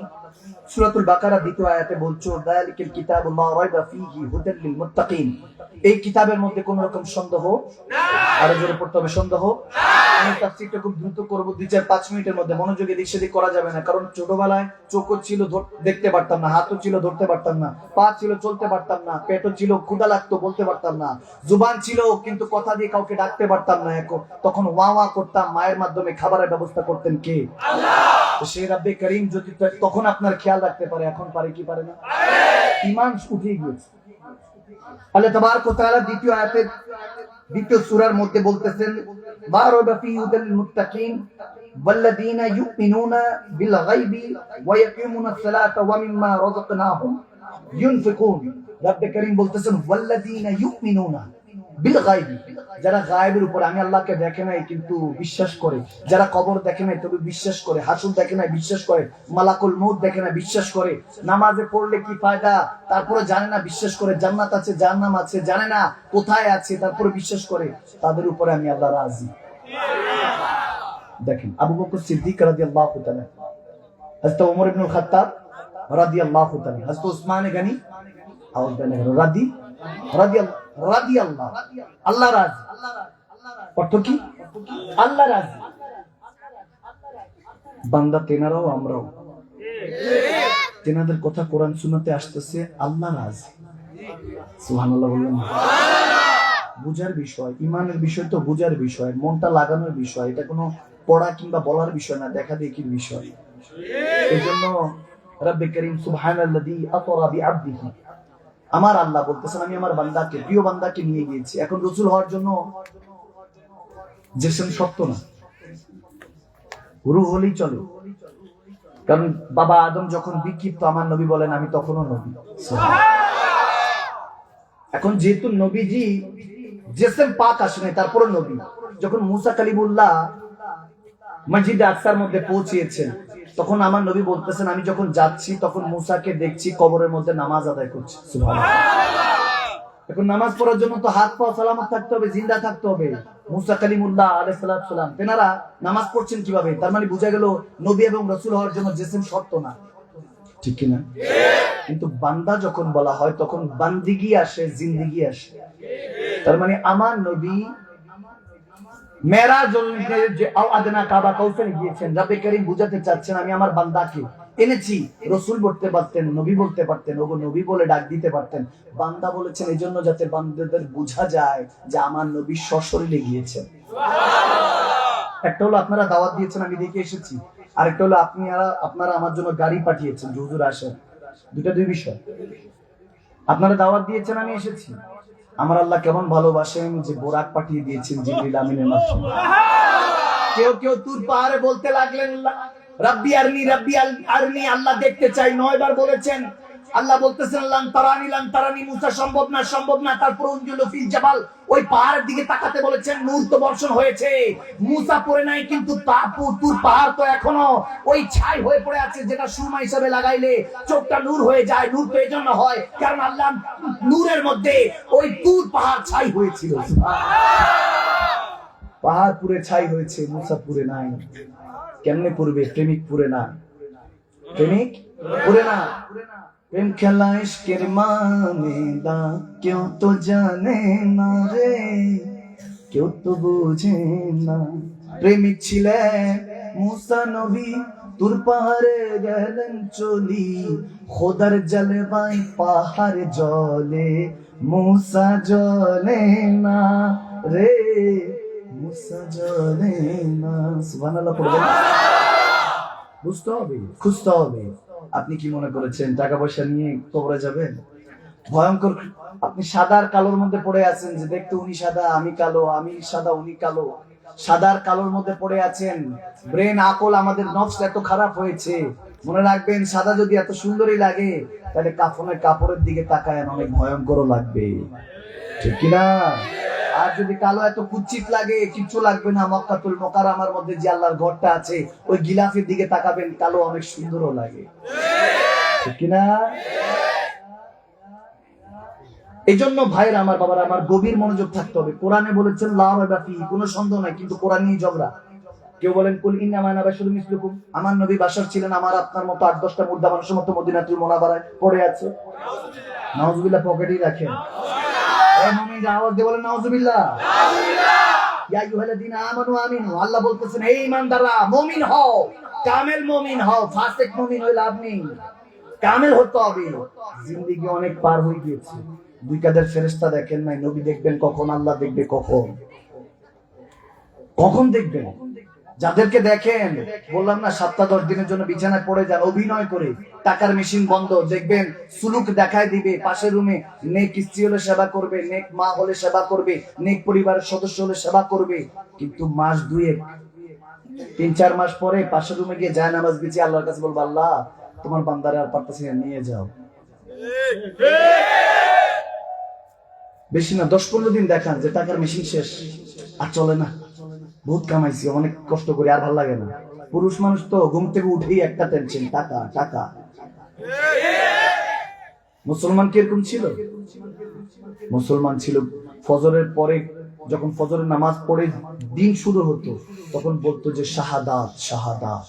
সূরাতুল বাকারা দ্বিতীয় আয়াতে বলছো যালিকাল কিতাবু লা রাইবা ফীহি হুদাল লিল মুত্তাকিন। এই কিতাবের মধ্যে কোন রকম সন্দেহ আর জোরে পড়তে হবে সন্দেহ। আমি তাফসীরটা খুব দ্রুত করব, 2-4-5 মিনিটের মধ্যে। মনোযোগে দিক সেদিক করা যাবে না, কারণ ছোটবেলায় চোখও ছিল দেখতে পারতাম না, হাতও ছিল ধরতে পারতাম না, পা ছিল চলতে পারতাম না, পেটও ছিল ক্ষুধা লাগতো বলতে পারতাম না, জুবান ছিল কিন্তু কথা দিয়ে কাউকে ডাকতে পারতাম না। তখন ওয়া ওয়া করতাম, মায়ের মাধ্যমে খাবারের ব্যবস্থা করতেন কে? আল্লাহ। তো সেই রব্বে করিম যদি তখন আপনার খেয়াল রাখতে পারে, এখন পারে কি পারে না? ঈমান উঠে গিয়েছে। আল্লাহ তাবারক ওয়া তাআলা দ্বিতীয় আয়াতে দ্বিতীয় সূরার মধ্যে বলতেছেন মা রাবা ফি হুদাল মুত্তাকিন ওয়াল্লাযীনা ইউমিনুনা বিল গায়বি ওয়া ইয়াকিমুনাস সালাতা ওয়া মিম্মা রাযাকনাহুম ইউনফিকুন। রব্বে করিম বলতেছেন ওয়াল্লাযীনা ইউমিনুনা বিল গায়বি, যারা গায়েবের উপর, আমি আল্লাহকে দেখে নাই কিন্তু বিশ্বাস করে, যারা কবর দেখে নাই তবে বিশ্বাস করে, হাসুর দেখে নাই বিশ্বাস করে, মালাকুল মউত দেখে না বিশ্বাস করে, নামাজে পড়লে কি ফায়দা তারপরে জানে না বিশ্বাস করে, জান্নাত আছে জাহান্নাম আছে জানে না কোথায় আছে তারপরে বিশ্বাস করে, তাদের উপরে আমি আল্লাহ রাজি। দেখেন আবু বকর সিদ্দিক রাদিয়াল্লাহু তাআলা, হযরত ওমর ইবনে খাত্তাব রাদিয়াল্লাহু তাআলা, হযরত উসমান গনি রাদিয়াল্লাহু আল্লাহ রাজি। অর্থ কি? আল্লাহ রাজি। বান্দা তেনারাও আমরাও, তেনাদের কথা কোরআন সুন্নাতে আসতেছে আল্লাহ রাজি। সুবহানাল্লাহ বললেন। বুঝার বিষয়, ইমানের বিষয় তো বুঝার বিষয়, মনটা লাগানোর বিষয়, এটা কোনো পড়া কিংবা বলার বিষয় না, দেখা দেখির বিষয়। এজন্য রব্বে করিম সুবহানাল্লাযী আতরা বিআবদিহি, আমার আল্লাহ বলতেছেন আমি আমার বান্দাকে, প্রিয় বান্দাকে নিয়ে গিয়েছি। এখন রাসূল হওয়ার জন্য জিসম শর্ত না, রূহ হলেই চলে। কারণ বাবা আদম যখন বিক্ষিপ্ত, আমার নবী বলেন আমি তখনও নবী। এখন যেহেতু নবীজি জিসম পাক আসেনি তারপরও নবী। যখন মুসা কালিমুল্লাহ মসজিদে আকসার মধ্যে পৌঁছিয়েছেন, তখন আমার নবী বলতেছেন আমি যখন যাচ্ছি তখন মুসাকে দেখছি কবরের মধ্যে নামাজ আদায় করছে। সুবহানাল্লাহ। এখন নামাজ পড়ার জন্য তো হাত পা সালামত থাকতে হবে, জিন্দা থাকতে হবে। মুসা কালিমুল্লাহ আলাইহিস সালাম তেনারা নামাজ পড়ছেন কিভাবে? তার মানে বোঝা গেল নবী এবং রাসূল হওয়ার জন্য জিসম শর্ত না, ঠিক কি না? কিন্তু বান্দা যখন বলা হয় তখন বান্দিগি আসে, জিন্দেগি আসে। তার মানে আমার নবী মেরাজ যে আদনা কাবা কৌশলে গিয়েছেন, রব্বে করিম বুঝাতে চাচ্ছেন আমি আমার বান্দাকে এনেছি। রাসূল বলতে পারতেন, নবী বলতে পারতেন, ওগো নবী বলে ডাক দিতে পারতেন। বান্দা বলেছেন এজন্য যাতে বান্দাদের বোঝা যায় যে আমার নবী সশরীরে গিয়েছেন। সুবহানাল্লাহ। একটা হলো আপনারা দাওয়াত দিয়েছেন আমি দেখে এসেছি, আরেকটা হলো আপনারা আমার জন্য গাড়ি পাঠিয়েছেন যে হুজুর আসেন। দুই বিষয়। আপনারা দাওয়াত দিয়েছেন আমি এসেছি, আমার আল্লাহ কেমন ভালোবাসেন যে বোরাক পাঠিয়ে দিয়েছেন জিবরিল আমিনের মাধ্যমে। কেউ কেউ তুর পাহাড়ে বলতে লাগলেন রাব্বি আরনি, আল্লাহ দেখতে চাই। 9 বার বলেছেন। আল্লাহ বলতেছেন লান তারানি, মুসা সম্ভব না। তারপর উনজুলু ফিল জাবাল, ওই পাহাড়ের দিকে তাকাতে বলেছেন। নূর তো বর্ষণ হয়েছে, মুসা পড়ে নাই, কিন্তু তুর পাহাড় তো এখনো ওই ছাই হয়ে পড়ে আছে, যেটা সুরমা হিসাবে লাগাইলে চোখটা নূর হয়ে যায়। নূর তো এজন্য হয় কারণ আল্লাহ নূরের মধ্যে ওই তুর পাহাড় ছাই হয়েছিল। পাহাড় পুরে ছাই হয়েছে, মুসা পুরে নাই। কেমনে পুরবে? প্রেমিক পুরে না, প্রেমিক পুরে না। প্রেম খেলা ইশকের মানে দা কেউ তো জানে না রে, কেউ তো বুঝে না। প্রেমিক ছিলেন মুসা নবী, তুর পাহাড়ে গেলেন চলি, খোদার জলবায় পাহাড় জলে, মুসা জলে না রে, মুসা জলে না। সুবহানাল্লাহ পড়বেন। বুঝতে হবে, খুঁজতে হবে। আপনি কি মনে করেছেন টাকা পয়সা নিয়ে কবরে যাবেন? ভয়ঙ্কর। আপনি সাদা আর কালোর মধ্যে পড়ে আছেন, যে দেখতে উনি সাদা আমি কালো, আমি সাদা উনি কালো, সাদা আর কালোর মধ্যে পড়ে আছেন। ব্রেন আকল আমাদের নফস এত খারাপ হয়েছে মনে রাখবেন, সাদা যদি এত সুন্দরই লাগে তাহলে কাফনের কাপড়ের দিকে তাকায় অনেক ভয়ঙ্কর লাগবে, ঠিক কিনা? আর যদি কালো এত কুচ্ছিত লাগে, কিচ্ছু লাগবে না। মক্কাতুল মুকাররমার মধ্যে যে আল্লাহর ঘরটা আছে, ওই গিলাফের দিকে তাকাবেন, কালো অনেক সুন্দরও লাগে, ঠিক কিনা? এই জন্য ভাইরা আমার, বাবারা আমার, গভীর মনোযোগ থাকতে হবে। কোরআনে বলেছেন লা রাইবা ফিহি, কোনো সন্দেহ নাই, কিন্তু কোরআন নিয়ে ঝগড়া। কেউ বলেন কুল ইন্নামা আনা বাশারুম মিসলুকুম, আমার নবী বাশার ছিলেন, আমার আপনার মতো 8-10টা মুর্দা মানুষের মতো মদিনাতুল মুনাওয়ারায় পড়ে আছে। নাউজুবিল্লাহ পকেটেই রাখেন। এই মুমিনরা আওয়াজ দিয়ে বলেন নাউজুবিল্লাহ। ইয়া আইয়ুহাল্লাযীনা আমানু আমিনু, আল্লাহ বলতেছেন হে ঈমানদাররা মুমিন হও, কামেল মুমিন হও। ফাসিক মুমিন হইলে লাভ নেই, কামেল হতে হবে। জিন্দেগি অনেক পার হয়ে গিয়েছে, দুই কাদের ফেরেশতা দেখেন নাই, নবী দেখবেন কখন, আল্লাহ দেখবে কখন? কখন দেখবেন? যাদেরকে দেখেন, বললাম না 7-10 দিনের জন্য বিছানায় পড়ে যান, অভিনয় করে, টাকার মেশিন বন্ধ, দেখবেন সুলুক দেখায় দিবে, পাশের রুমে নেক স্ত্রী হলে সেবা করবে, নেক মা হলে সেবা করবে, নেক পরিবারের সদস্য হলে সেবা করবে, কিন্তু মাস 2-3-4 মাস পরে পাশের রুমে গিয়ে যায় নামাজ বিছিয়ে আল্লাহর কাছে বলবো, আল্লাহ তোমার বান্দারে আর পারতেছি না, নিয়ে যাও। বেশি না 10-15 দিন দেখান যে টাকার মেশিন শেষ, আর চলে না, বহুত কামাইছি, অনেক কষ্ট করে, আর ভালো লাগে না। পুরুষ মানুষ তো ঘুম থেকে উঠেই একটা টেনশন, টাকা টাকা। মুসলমান কিরকম ছিল? মুসলমান ছিল ফজরের পরে, যখন ফজরের নামাজ পড়ে দিন শুরু হতো, তখন বলতো যে শাহাদাত শাহাদাত,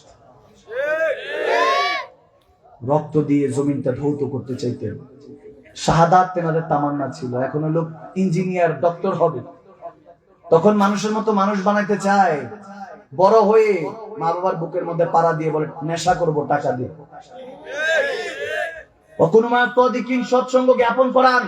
রক্ত দিয়ে জমিনটা ধৌত করতে চাইতেন। শাহাদাত তেনাদের তামান্না ছিল। এখন হলো ইঞ্জিনিয়ার, ডক্টর হবে। তখন মানুষের মতো মানুষ বানাইতে চায়, বড় হয়ে মা বাবার বুকের মধ্যে পাড়া দিয়ে বলে নেশা করব টাকা দিয়ে। সৎসঙ্গ জ্ঞাপন করান।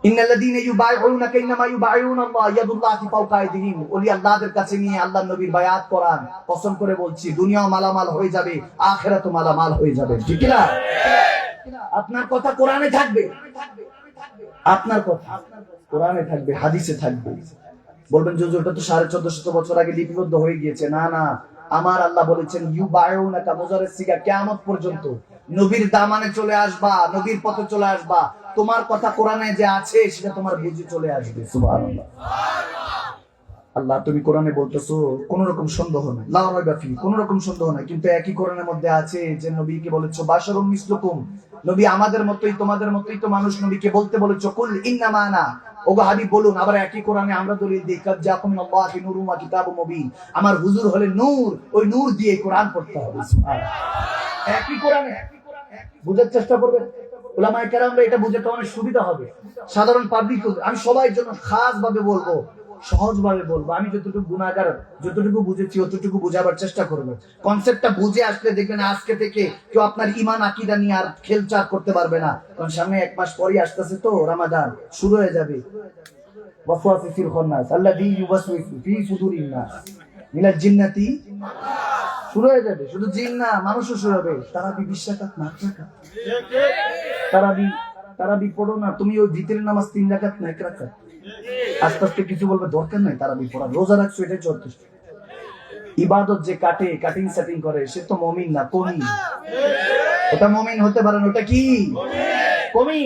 ইন্নাল্লাযীনা ইউবাইউনাকা ইন্নামা ইউবাইউনাল্লাহ ইয়াদুল্লাহি ফাওকা আইদিহিম, ওলি আল্লাহদের কাছে নিয়ে আল্লাহর নবীর বায়াত করান। কসম করে বলছি, দুনিয়াও মালামাল হয়ে যাবে, আখিরাতও মালামাল হয়ে যাবে, ঠিক না? আপনার কথা কোরআনে থাকবে, আপনার কথা কোরআনে থাকবে, হাদিসে থাকবে। বলবেন যে ওটা তো 1450 বছর আগে লিপিবদ্ধ হয়ে গিয়েছে। না না, আমার আল্লাহ বলেছেন ইউবাইউনাকা, মুজারের সিগা, কিয়ামত পর্যন্ত নবীর দামানে চলে আসবা, নবীর পথে চলে আসবা, তোমার কথা কোরআনে যে আছে সেটা তোমার বুঝে চলে আসবে। সুবহানাল্লাহ। আল্লাহ তুমি কোরআনে বলতেছো, কোন রকম সন্দেহ নাই, লা রাইবা ফি, কোন রকম সন্দেহ নাই, কিন্তু একই কোরআনের মধ্যে আছে যে নবীকে বলেছো বাশারুম মিসলুকুম, নবী আমাদের মতোই, তোমাদের মতোই তো মানুষ, নবীকে বলতে বলেছো কুল ইন্নামা আনা, ওগো হাবিব বলুন। আবার একই কোরআনে আমরা দলিল দিই কাদ জাকুম মিনাল্লাহি নূরুম ওয়া কিতাবুম মুবিন, আমার হুজুর হলে নূর, ওই নূর দিয়ে কোরআন পড়তে হবে। সুবহানাল্লাহ। একই কোরআনে, বুঝার চেষ্টা করবেন। উলামায়ে কেরামরা এটা বুঝতে অনেক সুবিধা হবে। সাধারণ পাবলিক, আমি সবার জন্য খাস ভাবে বলবো, সহজ ভাবে বলবো। আমি যতটুকু গুনাহগার, যতটুকু বুঝেছি অতটুকু বুঝাবার চেষ্টা করব। কনসেপ্টটা বুঝে আসলে দেখবেন আজকে থেকে কেউ আপনার ঈমান আকীদা নিয়ে আর খেলচার করতে পারবে না। কারণ সামনে 1 মাস পরেই আসতেছে তো রমাদান, শুরু হয়ে যাবে। ওয়াসওয়াসু ফিল খান্নাস আল্লাযী ইউওয়াসওয়িসু ফি সুদুরিন নাস মিনাল জিন্নাতি, শুরু হয়ে যাবে। শুধু জিন না, মানুষও শুরু হবে। তারাবি 20 রাকাত না 8 রাকাত, তারাবি পড়ো না তুমি, ওই ভিতরের নামাজ 3 রাকাত না 1 রাকাত। আস্তে আস্তে কিছু বলবে, দরকার নাই তারাবি পড়া, রোজা রাখছো এটাই যথেষ্ট। ইবাদত যে কাটে, কাটিং সেটিং করে, সে তো মুমিন না, কমি। ওটা মুমিন হতে পারে না, ওটা কি কমি।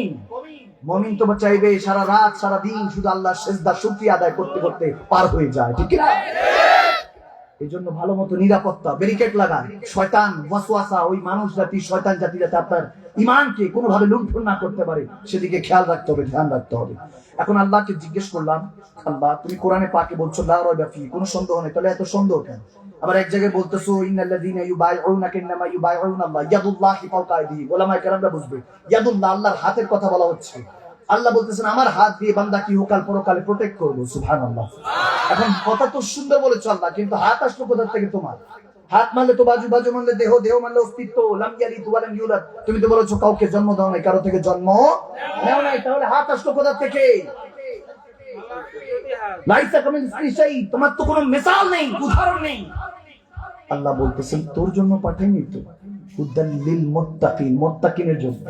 মুমিন তো চাইবে সারা রাত সারা দিন শুধু আল্লাহর সিজদা শুকরিয়া আদায় করতে করতে পার হয়ে যায়, ঠিক না? এই জন্য ভালো মতো নিরাপত্তা, ব্যারিকেড লাগান। শয়তান ওয়াসওয়াসা, ওই মানুষ জাতি, শয়তান জাতি যাতে আপনার ঈমানকে কোনোভাবে লুণ্ঠন না করতে পারে, সেদিকে খেয়াল রাখতে হবে, ধ্যান রাখতে হবে। এখন আল্লাহকে জিজ্ঞেস করলাম, আল্লাহ তুমি কোরআনে পাকে বলছো লা রাইবা ফি, কোনো সন্দেহ নেই, তাহলে এত সন্দেহ কেন? আবার এক জায়গায় বলতেছো ইন্নাল্লাযীনা ইউবাইউনাকা ইন্নামা ইউবাইউনাল্লাহ ইয়াদুল্লাহি ফাওকা আইদিহিম, উলামায়ে কেরামরা বুঝবে ইয়াদুল্লাহ, আল্লাহর হাতের কথা বলা হচ্ছে। আল্লাহ বলতেছেন আমার হাত দিয়ে বান্দা কি হোকাল পরকালে প্রোটেক্ট করবো। সুবহানাল্লাহ। এখন কথা তো সুন্দর বলেছো আল্লাহ, কিন্তু হাত আসলো কোথা থেকে তোমার? হাত মারলে তো বাজু, বাজু মারলে দেহ, দেহ মারলে অস্তিত্ব। লাম ইয়ালিদ ওয়া লাম ইউলাদ, তুমি তো বলেছো কাউকে জন্ম দাও নাই, কারো থেকে জন্ম নাও নাই, তাহলে হাত আসলো কোথা থেকে? লাইসা কামিসলিহি শাই, তোমার তো কোনো মিসাল নেই, উদাহরণ নেই। আল্লাহ বলতেছেন তোর জন্য পাঠাইনি তো, হুদাল লিল মুত্তাকিন, মুত্তাকিনের জন্য।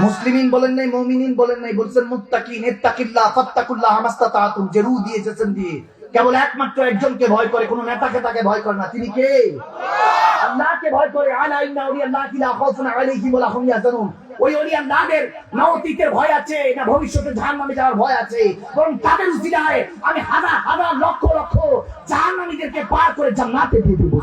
মুসলিমিন বলেন নাই, মুমিনিন বলেন নাই, বলছেন মুত্তাকিন। ইত্তাকিল্লাহ ফাত্তাকুল্লাহ মাস্তাতাতুম, যে রূহ দিয়ে, জিসম দিয়ে কেবল একমাত্র একজনকে ভয় করে, কোন নেতাকে তাকে ভয় করে না। তিনি কে? আল্লাহকে ভয় করে। আলা ইন্না আউলিয়াল্লাহি লা খাউফুন আলাইহিম ওয়া লা হুম ইয়াহজানুন। ওই ওলি আল্লাহদের না অতীতের ভয় আছে, না ভবিষ্যতে জাহান্নামে যাওয়ার ভয় আছে, বরং তাদের উসিলায় আমি হাজার হাজার লক্ষ লক্ষ জাহান্নামীদেরকে পার করে জান্নাতে দিয়ে দেব।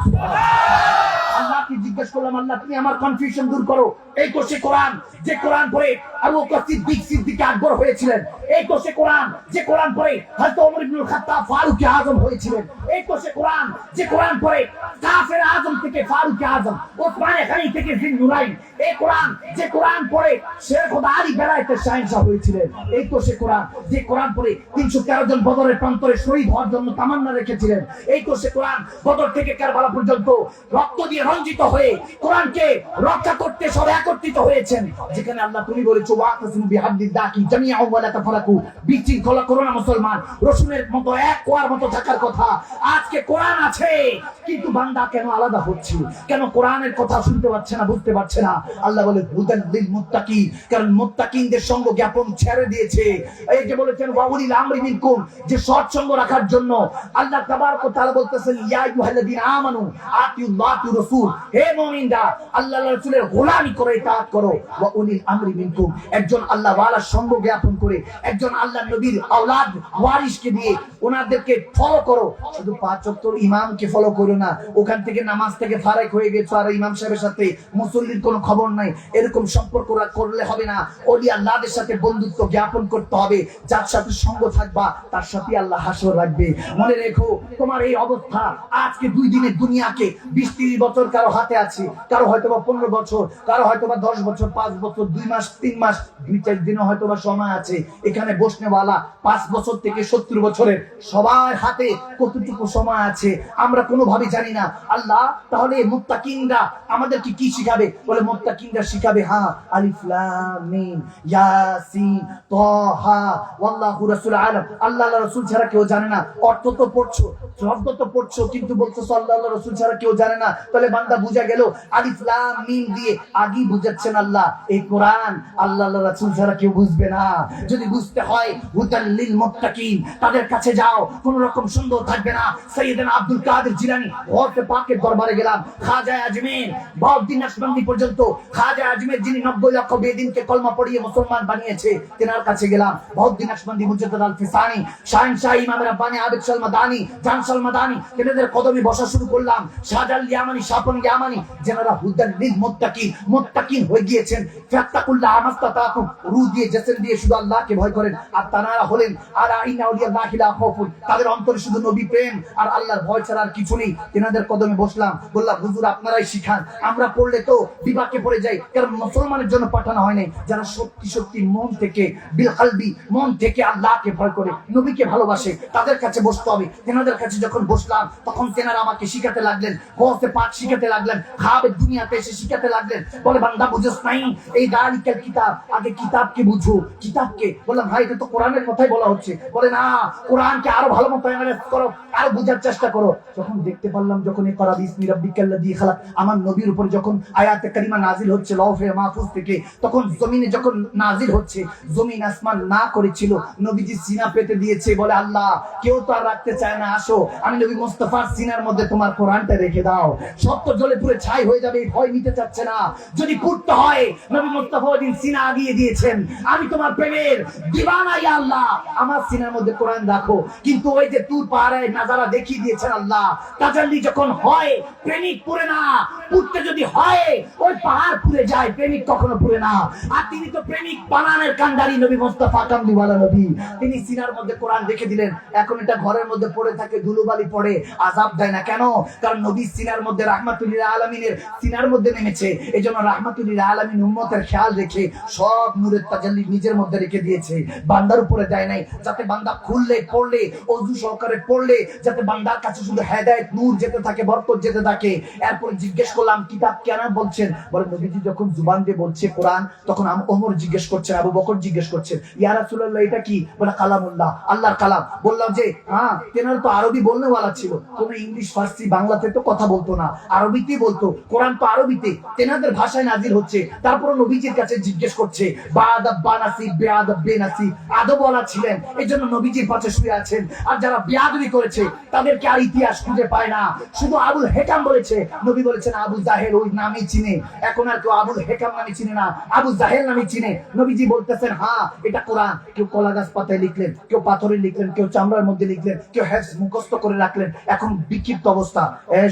আল্লাহকে জিজ্ঞেস করলাম, আল্লাহ তুমি আমার কনফিউশন দূর করো। এই তো সে কোরআন, যে কোরআন পড়ে আবু বকর সিদ্দিক আকবর হয়েছিলেন। এই তো সে কোরআন, যে কোরআন পড়ে হযরত ওমর ইবনুল খাত্তাব ফারুক আজম হয়েছিলেন। এই তো সে কোরআন, যে কোরআন পড়ে কাফের আজম থেকে ফারুক আজম, ওসমান গনি থেকে জিন্নুরাইন। এই কোরআন, যে কোরআন পড়ে শেখ আলী বেলায়েতের শাহেনশাহ হয়েছিলেন। এই তো সে কোরআন, যে কোরআন পড়ে 313 জন বদরের প্রান্তরে শহীদ হওয়ার জন্য তামান্না রেখেছিলেন। এই তো সে কোরআন, বদর থেকে কারবালা পর্যন্ত রক্ত দিয়ে রঞ্জিত হয়ে কোরআনকে রক্ষা করতে সব একত্রিত হয়েছেন। যেখানে আল্লাহ তুমি বলেছো ওয়াতাসিমু বিহাবলিল্লাহি জামিআন ওয়া লা তাফারাকু, বিশৃঙ্খলা করো না মুসলমান, রসুলের মতো এক কোয়ার মতো থাকার কথা। আজকে কোরআন আছে কিন্তু বান্দা কেন আলাদা হচ্ছে? কেন কোরআনের কথা শুনতে পাচ্ছে না, বুঝতে পারছে না? আল্লাহ বলে হুদাল লিল মুত্তাকিন, কারণ মুত্তাকিনদের সঙ্গ জ্ঞাপন ছেড়ে দিয়েছে। এই যে বলেছেন ওয়াউলিল আমরি মিনকুম, যে সৎসঙ্গ রাখার জন্য আল্লাহ তাবারক ওয়া তাআলা বলতেছেন ইয়া আইয়ুহাল্লাযীনা আমানু আতিউল্লাহ ওয়া রাসূল, হে মুমিনরা আল্লাহ রাসূলের গোলামি করে ইতাআত করো। ওয়া উলিল আমরি মিনকুম, একজন আল্লাহ ওয়ালার সঙ্গ জ্ঞাপন করে, একজন আল্লাহ নবীর আওলাদ ওয়ারিসকে দিয়ে ওনাদেরকে ফলো করো। শুধু 5 ওয়াক্ত ইমামকে ফলো করো না, ওখান থেকে নামাজ থেকে ফারাক হয়ে গেছো আর ইমাম সাহেবের সাথে মুসল্লির কোনো খবর নাই, এরকম সম্পর্ক করলে হবে না। ওলি আল্লাহদের সাথে বন্ধুত্ব জ্ঞাপন করতে হবে। যার সাথে সঙ্গ থাকবা তার সাথে আল্লাহ হাসর রাখবে। মনে রেখো, তোমার এই অবস্থা আজকে 2 দিনের দুনিয়াকে 20-30 বছর কারো হাতে আছে, কারো হয়তোবা 15 বছর, কারো হয়তোবা 10 বছর, 5 বছর, 2 মাস, 3 মাস, 2-4 দিনও হয়তোবা সময় আছে। এখানে বসনেওয়ালা 5 বছর থেকে 70 বছরের সবার হাতে কতটুকু সময় আছে আমরা কোনোভাবে জানি না। আল্লাহ তাহলে মুত্তাকিনরা আমাদেরকে কি শিখাবে? বলে মুত্তাকিনরা শিখাবে হ্যাঁ আলিফ লাম মিম ইয়াসিন তাহা ওয়াল্লাহু রাসূল আলাম। আল্লাহ রাসূল ছাড়া কেউ জানে না। অর্থ তো পড়ছো, শব্দ তো পড়ছো, কিন্তু বলছো আল্লাহ রাসূল ছাড়া কেউ জানে না। তাহলে বান্দা বুঝা গেল আলিফ লাম মিম দিয়ে আগেই বুঝাচ্ছেন আল্লাহ এই কোরআন আল্লাহ রাসূল ছাড়া কেউ বুঝবে না। যদি বুঝতে হয় হুদাল লিল মুত্তাকিন, তাদের কাছে যাও, কোন রকম সুন্দর থাকবে না। সাইয়েদনা আব্দুল কাদের জিলানী গৌসে পাকের দরবারে গেলাম, খাজা আজমির বাউদ্দিন নকশবন্দি পর্যন্ত, খাজা আজমির যিনি 90 লক্ষ বেদিনকে কলমা পড়িয়ে মুসলমান বানিয়েছে, তেনার কাছে গেলাম। বাউদ্দিন নকশবন্দি মুজাদ্দিদ আল ফিসানি, শাহিনশাহ ইমাম রাব্বানি আবেদ শাল মাদানি, জানশাল মাদানি, তেনাদের কদমে বসা শুরু করলাম। শাহজাল ইয়ামানি, শাপন ইয়ামানি, যেনারা হুদাল লিল মুত্তাকিন, মুত্তাকিন হয়ে গিয়েছেন। ফাত্তাকুল্লাহ মাস্তাতাকুম, রু দিয়ে জেসেন দিয়ে শুধু আল্লাহকে ভয় করেন। আর তারা হলেন আলা ইন্না আউলিয়াল্লাহি লা খাউফুন, তাদের অন্তরে শুধু নবী প্রেম আর আল্লাহর ভয় ছাড়া আর কিছু নেই। তেনাদের কদমে বসলাম, বললাম হুজুর আপনারাই শিখান। আমরা পড়লে তো বিপাকে পড়ে যাই, কারণ মুসলমানের জন্য পাঠানো হয় নাই। যারা সত্যি সত্যি মন থেকে বিল কলবি, মন থেকে আল্লাহকে ভয় করে, নবীকে ভালোবাসে, তাদের কাছে বসতে হবে। তেনাদের কাছে যখন বসলাম তখন তেনারা আমাকে শিখাতে লাগলেন, গৌসে পাক শিখাতে লাগলেন, খাবে দুনিয়াতে এসে শিখাতে লাগলেন। বলে বান্দা বুঝছ নাই এই দালিকাল কিতাব, আগে কিতাবকে বুঝো। কিতাবকে বললাম ভাই এটা তো কোরআনের কথাই বলা হচ্ছে। বলে না, কোরআনকে আরো ভালো মতো অ্যানালাইজ করো, আরো বোঝার চেষ্টা করো। যখন দেখতে পারলাম যখন এই করা বিসমি রাব্বিকাল্লাযী খালাক আমার নবীর উপর যখন আয়াতে কারিমা নাজিল হচ্ছে লওহে মাহফুজ থেকে, তখন জমিনে যখন নাজিল হচ্ছে, জমিন আসমান না করেছিল, নবীজি সিনা পেতে দিয়েছে। বলে আল্লাহ কেউ তো আর রাখতে চায় না, আসো আমি নবী মুস্তাফার সিনার মধ্যে তোমার কোরআনটা রেখে দাও। সব তো জ্বলে পুড়ে ছাই হয়ে যাবে, ভয় নিতে চাচ্ছে না। যদি পুড়তে হয় নবী মুস্তাফা ওই দিন সিনা আগিয়ে দিয়েছেন, আমি তোমার প্রেমের দিওয়ানা ইয়া আল্লাহ, আমার সিনার মধ্যে কোরআন রাখো। কিন্তু ওই যে তুর পাহাড়ে নাজারা দেখিয়ে দিয়েছেন আল্লাহ, তাজাল্লি যখন হয় প্রেমিক পুরে না, পুড়তে যদি হয় ওই পাহাড় পুড়ে যায়, প্রেমিক কখনো পুড়ে না। আর তিনি তো প্রেমিক বানানের কান্ডারি নবী মুস্তাফা কামলিওয়ালা নবী, তিনি সিনার মধ্যে কোরআন রেখে দিলেন। এখন এটা ঘরের মধ্যে পড়ে থাকে, ধুলোবালি পড়ে, আযাব দেয় না কেন? কারণ নবী সিনার মধ্যে রাহমাতুল লিল আলামিনের সিনার মধ্যে নেমেছে। এজন্য রাহমাতুল লিল আলামিন উম্মতের খেয়াল রেখে সব নূরের তাজাল্লি নিজের মধ্যে রেখে দিয়েছে, বান্দার উপরে দেয় নাই। যাতে বান্দা খুললে পড়লে ওযু সহকারে পড়লে যাতে বান্দার কাছে শুধু হেদায়েত নূর যেতে থাকে, বরকত যেতে থাকে। এরপর জিজ্ঞেস করলাম কিতাব কেন বলছেন? বলে নবীজি যখন জুবান দিয়ে বলছে কোরআন, তখন ওমর জিজ্ঞেস করছেন, আবু বকর জিজ্ঞেস করছেন ইয়া রাসূলুল্লাহ এটা কি? বলে কালামুল্লাহ, আল্লাহর কালাম। বললাম যে হ্যাঁ, তেনার তো আরবি বলনেওয়ালা ছিল, কোনো ইংলিশ ফার্সি বাংলাতে তো কথা বলতো না, আরবিতেই বলতো। কোরআন তো আরবিতে, তেনাদের ভাষায় নাজিল হচ্ছে। তারপর নবীজির কাছে জিজ্ঞেস করছে বাদা বানাসি বিআদ আদব বেনাসি আদবওয়ালা ছিলেন, এই জন্য নবীজির পাশে শুয়ে আছেন। আর যারা বেয়াদবি করেছে তাদেরকে আর ইতিহাস খুঁজে পায় না। শুধু আবুল হেকাম বলেছে, নবী বলেছেন আবু জাহেল ওই নামই চিনে। এখন আর কেউ আবুল হেকাম নামে চিনে না, আবু জাহেল নামে চিনে। নবীজি বলতেছেন হ্যাঁ এটা কোরআন। কেউ কলা গাছ পাতায় লিখলেন, কেউ পাথরে লিখলেন, কেউ চামড়ার মধ্যে লিখলেন, কেউ হেফজ মুখস্থ করে রাখলেন। এখন বিক্ষিপ্ত অবস্থা।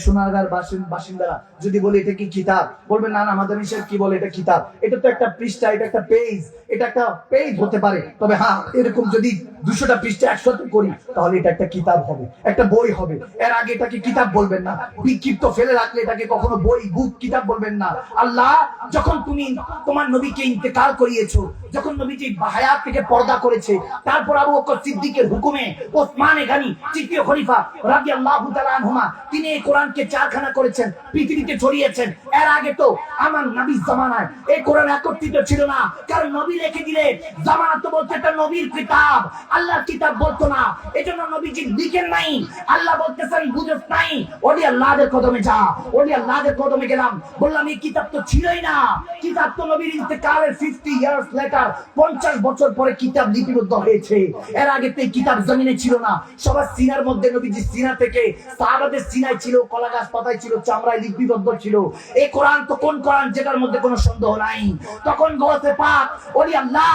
সোনারগাঁর বাসিন্দারা যদি বলে এটা কি কিতাব, বলবেন না না আমাদের হিসেবে কি বলে এটা কিতাব। এটা তো একটা পৃষ্ঠা, এটা একটা পেজ, এটা একটা পেজ হতে পারে। তবে হ্যাঁ এরকম যদি 200টা পৃষ্ঠা একসাথে করি তাহলে এটা একটা কিতাব হবে, একটা বই হবে। এর আগে এটাকে কিতাব বলবেন না, বিক্ষিপ্ত ফেলে রাখলে এটাকে কখনো বই বুক কিতাব বলবেন না। আল্লাহ যখন তুমি তোমার নবীকে ইন্তেকাল করিয়েছো, যখন নবীজি হায়াত থেকে পর্দা করেছে, তারপর আবু বকর সিদ্দিকের হুকুমে ওসমান গনি তৃতীয় খলিফা রাদিয়াল্লাহু তাআলা আনহুমা তিনি এই কোরআনকে চারখানা করেছেন, পৃথিবীতে ছড়িয়েছেন। এর আগে তো আমার নবীর জামানায় এই কোরআন একত্রিত ছিল না, কারণ নবী লিখে দিলে জামানা তো বলতে এটা নবীর কিতাব, আল্লাহর কিতাব বলতো না। এজন্য নবীজি লিখেন নাই। আল্লাহ বলতেছেন বুঝছ নাই, ওলি আল্লাহর কদমে যা। ওলি আল্লাহর কদমে গেলাম, বললাম এই কিতাব তো ছিলই না। কিতাব তো নবীর ইন্তেকালের 50 ইয়ার্স লেটার, 50 বছর পরে কিতাব লিপিবদ্ধ হয়েছে। এর আগে তো এই কিতাব জমিনে ছিল না। সবার সিনার মধ্যে নবীজি সিনা থেকে সাহাবাদের সিনায় ছিল, কলা গাছ পাতায় ছিল, চামড়ায় লিপিবদ্ধ ছিল। এই কোরআন তো কোন কোরআন যেটার মধ্যে কোনো সন্দেহ নাই। তখন গৌসে পাক ওলি আল্লাহ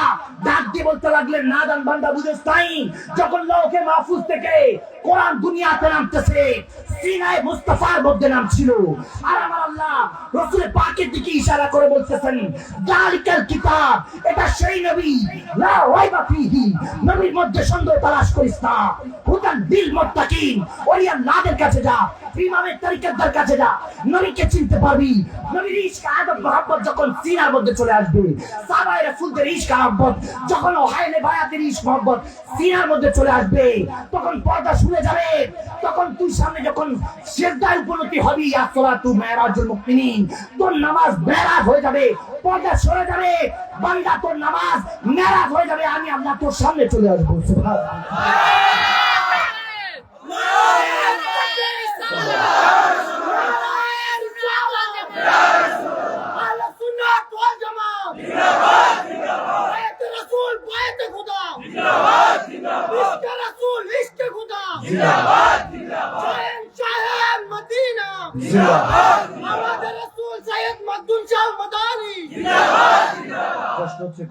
ডাক দিয়ে বলতে লাগলেন নাদান বান্দা বুঝছ নাই, যখন লৌহে মাহফুজ থেকে কোরআন দুনিয়াতে নামতেছে সিনায় মুস্তাফার মধ্যে নাম ছিল। আর আমার আল্লাহ রাসূল পাকের দিকে ইশারা করে বলতেছেন যালিকাল কিতাব, এটা সেই নবী লা রাইবা ফিহি, নবীর মধ্যে সন্দেহ তালাশ করিস না। হুদান বিল মুত্তাকিন, ওলি আল্লাহদের কাছে যা, ইমামের তরিকতদার কাছে যা, নবীকে চিনতে পারবি। নবীর ইশক আদব মহব্বত যখন সিনার মধ্যে চলে আসবে, সাহাবায়ে রাসূলদের ইশক মহব্বত যখন ওহাইলে বায়াতের ইশক মহব্বত সিনার মধ্যে চলে আসবে, তখন পর্দা শুনে যাবে। তখন তুই সামনে যখন সিজদায় উপনীত হবি, আসসালাতু মিরাজুল মুমিনিন, তোর নামাজ মেরাজ হয়ে যাবে, পর্দা সরে যাবে। বান্দা তোর নামাজ মেরাজ হয়ে যাবে, আমি আল্লাহ তোর সামনে চলে আসবো। সুবহানাল্লাহ।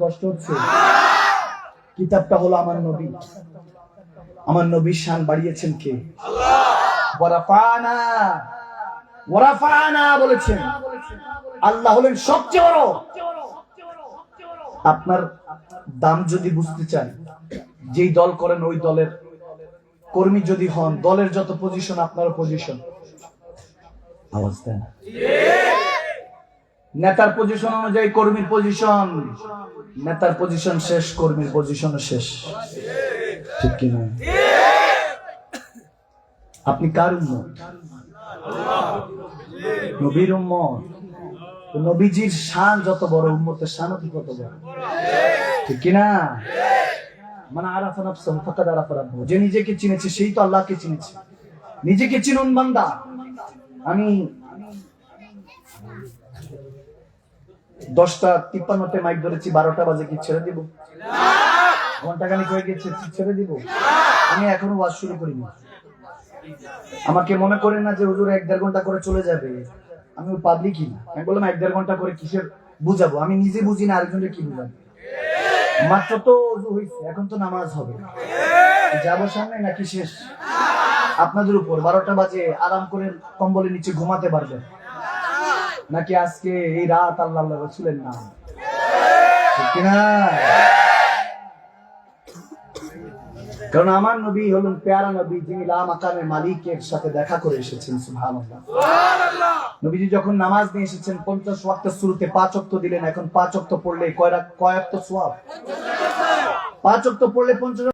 কষ্ট হচ্ছে। কিতাবটা হলো আমার নবী। আমার নবীর শান বাড়িয়েছেন কে? ওয়ারাফানা বলেছেন আল্লাহ হলেন সবচেয়ে বড়। আপনার দাম যদি বুঝতে চান, যেই দল করেন ওই দলের কর্মী যদি হন, দলের যত পজিশন আপনার পজিশন। আওয়াজ দেন। নেতার পজিশন অনুযায়ী কর্মীর পজিশন, নেতার পজিশন শেষ, কর্মীর পজিশন শেষ। ঠিক কিনা? আপনি কার উম্মত? নবীর উম্মত। নবীজির শান যত বড়, উম্মতের শানও কি কত বড়। ঠিক কিনা? মানে আরাফা নাফসাহু ফাকাদ আরাফা রাব্বাহু, যে নিজেকে চিনেছে সেই তো আল্লাহকে চিনেছে। নিজেকে চিনুন বান্দা। আমি 10:53 মাইক ধরেছি, 12টা বাজে কি ছেড়ে দিব? ঘন্টাখানিক হয়ে গেছে, ছেড়ে দিব? আমি এখনো ওয়াজ শুরু করিনি। আমাকে মনে করেন না যে হুজুর 1-1.5 ঘন্টা করে চলে যাবে। আমি পাবলিকই না। আমি বললাম 1-1.5 ঘন্টা করে কিসের বুঝাবো? আমি নিজে বুঝি না, আরেকজনকে কি বুঝাবো? মাত্র তো ওযু হইছে, এখন তো নামাজ হবে। যাবো সামনে নাকি শেষ? আপনাদের উপর। 12টা বাজে আরাম করে কম্বলের নিচে ঘুমাতে পারবেন নাকি আজকে এই রাত আল্লাহ রাসূলের নাম? ঠিক কিনা? কারণ আমার নবী হলেন প্যারা নবী, যিনি লা মাকামের মালিকের সাথে দেখা করে এসেছেন। সুবহানাল্লাহ। নবীজি যখন নামাজ নিয়ে এসেছেন 50 ওয়াক্তের শুরুতে 5 ওয়াক্ত দিলেন। এখন 5 ওয়াক্ত পড়লে কয় ওয়াক্ত সওয়াব? 5 ওয়াক্ত পড়লে 50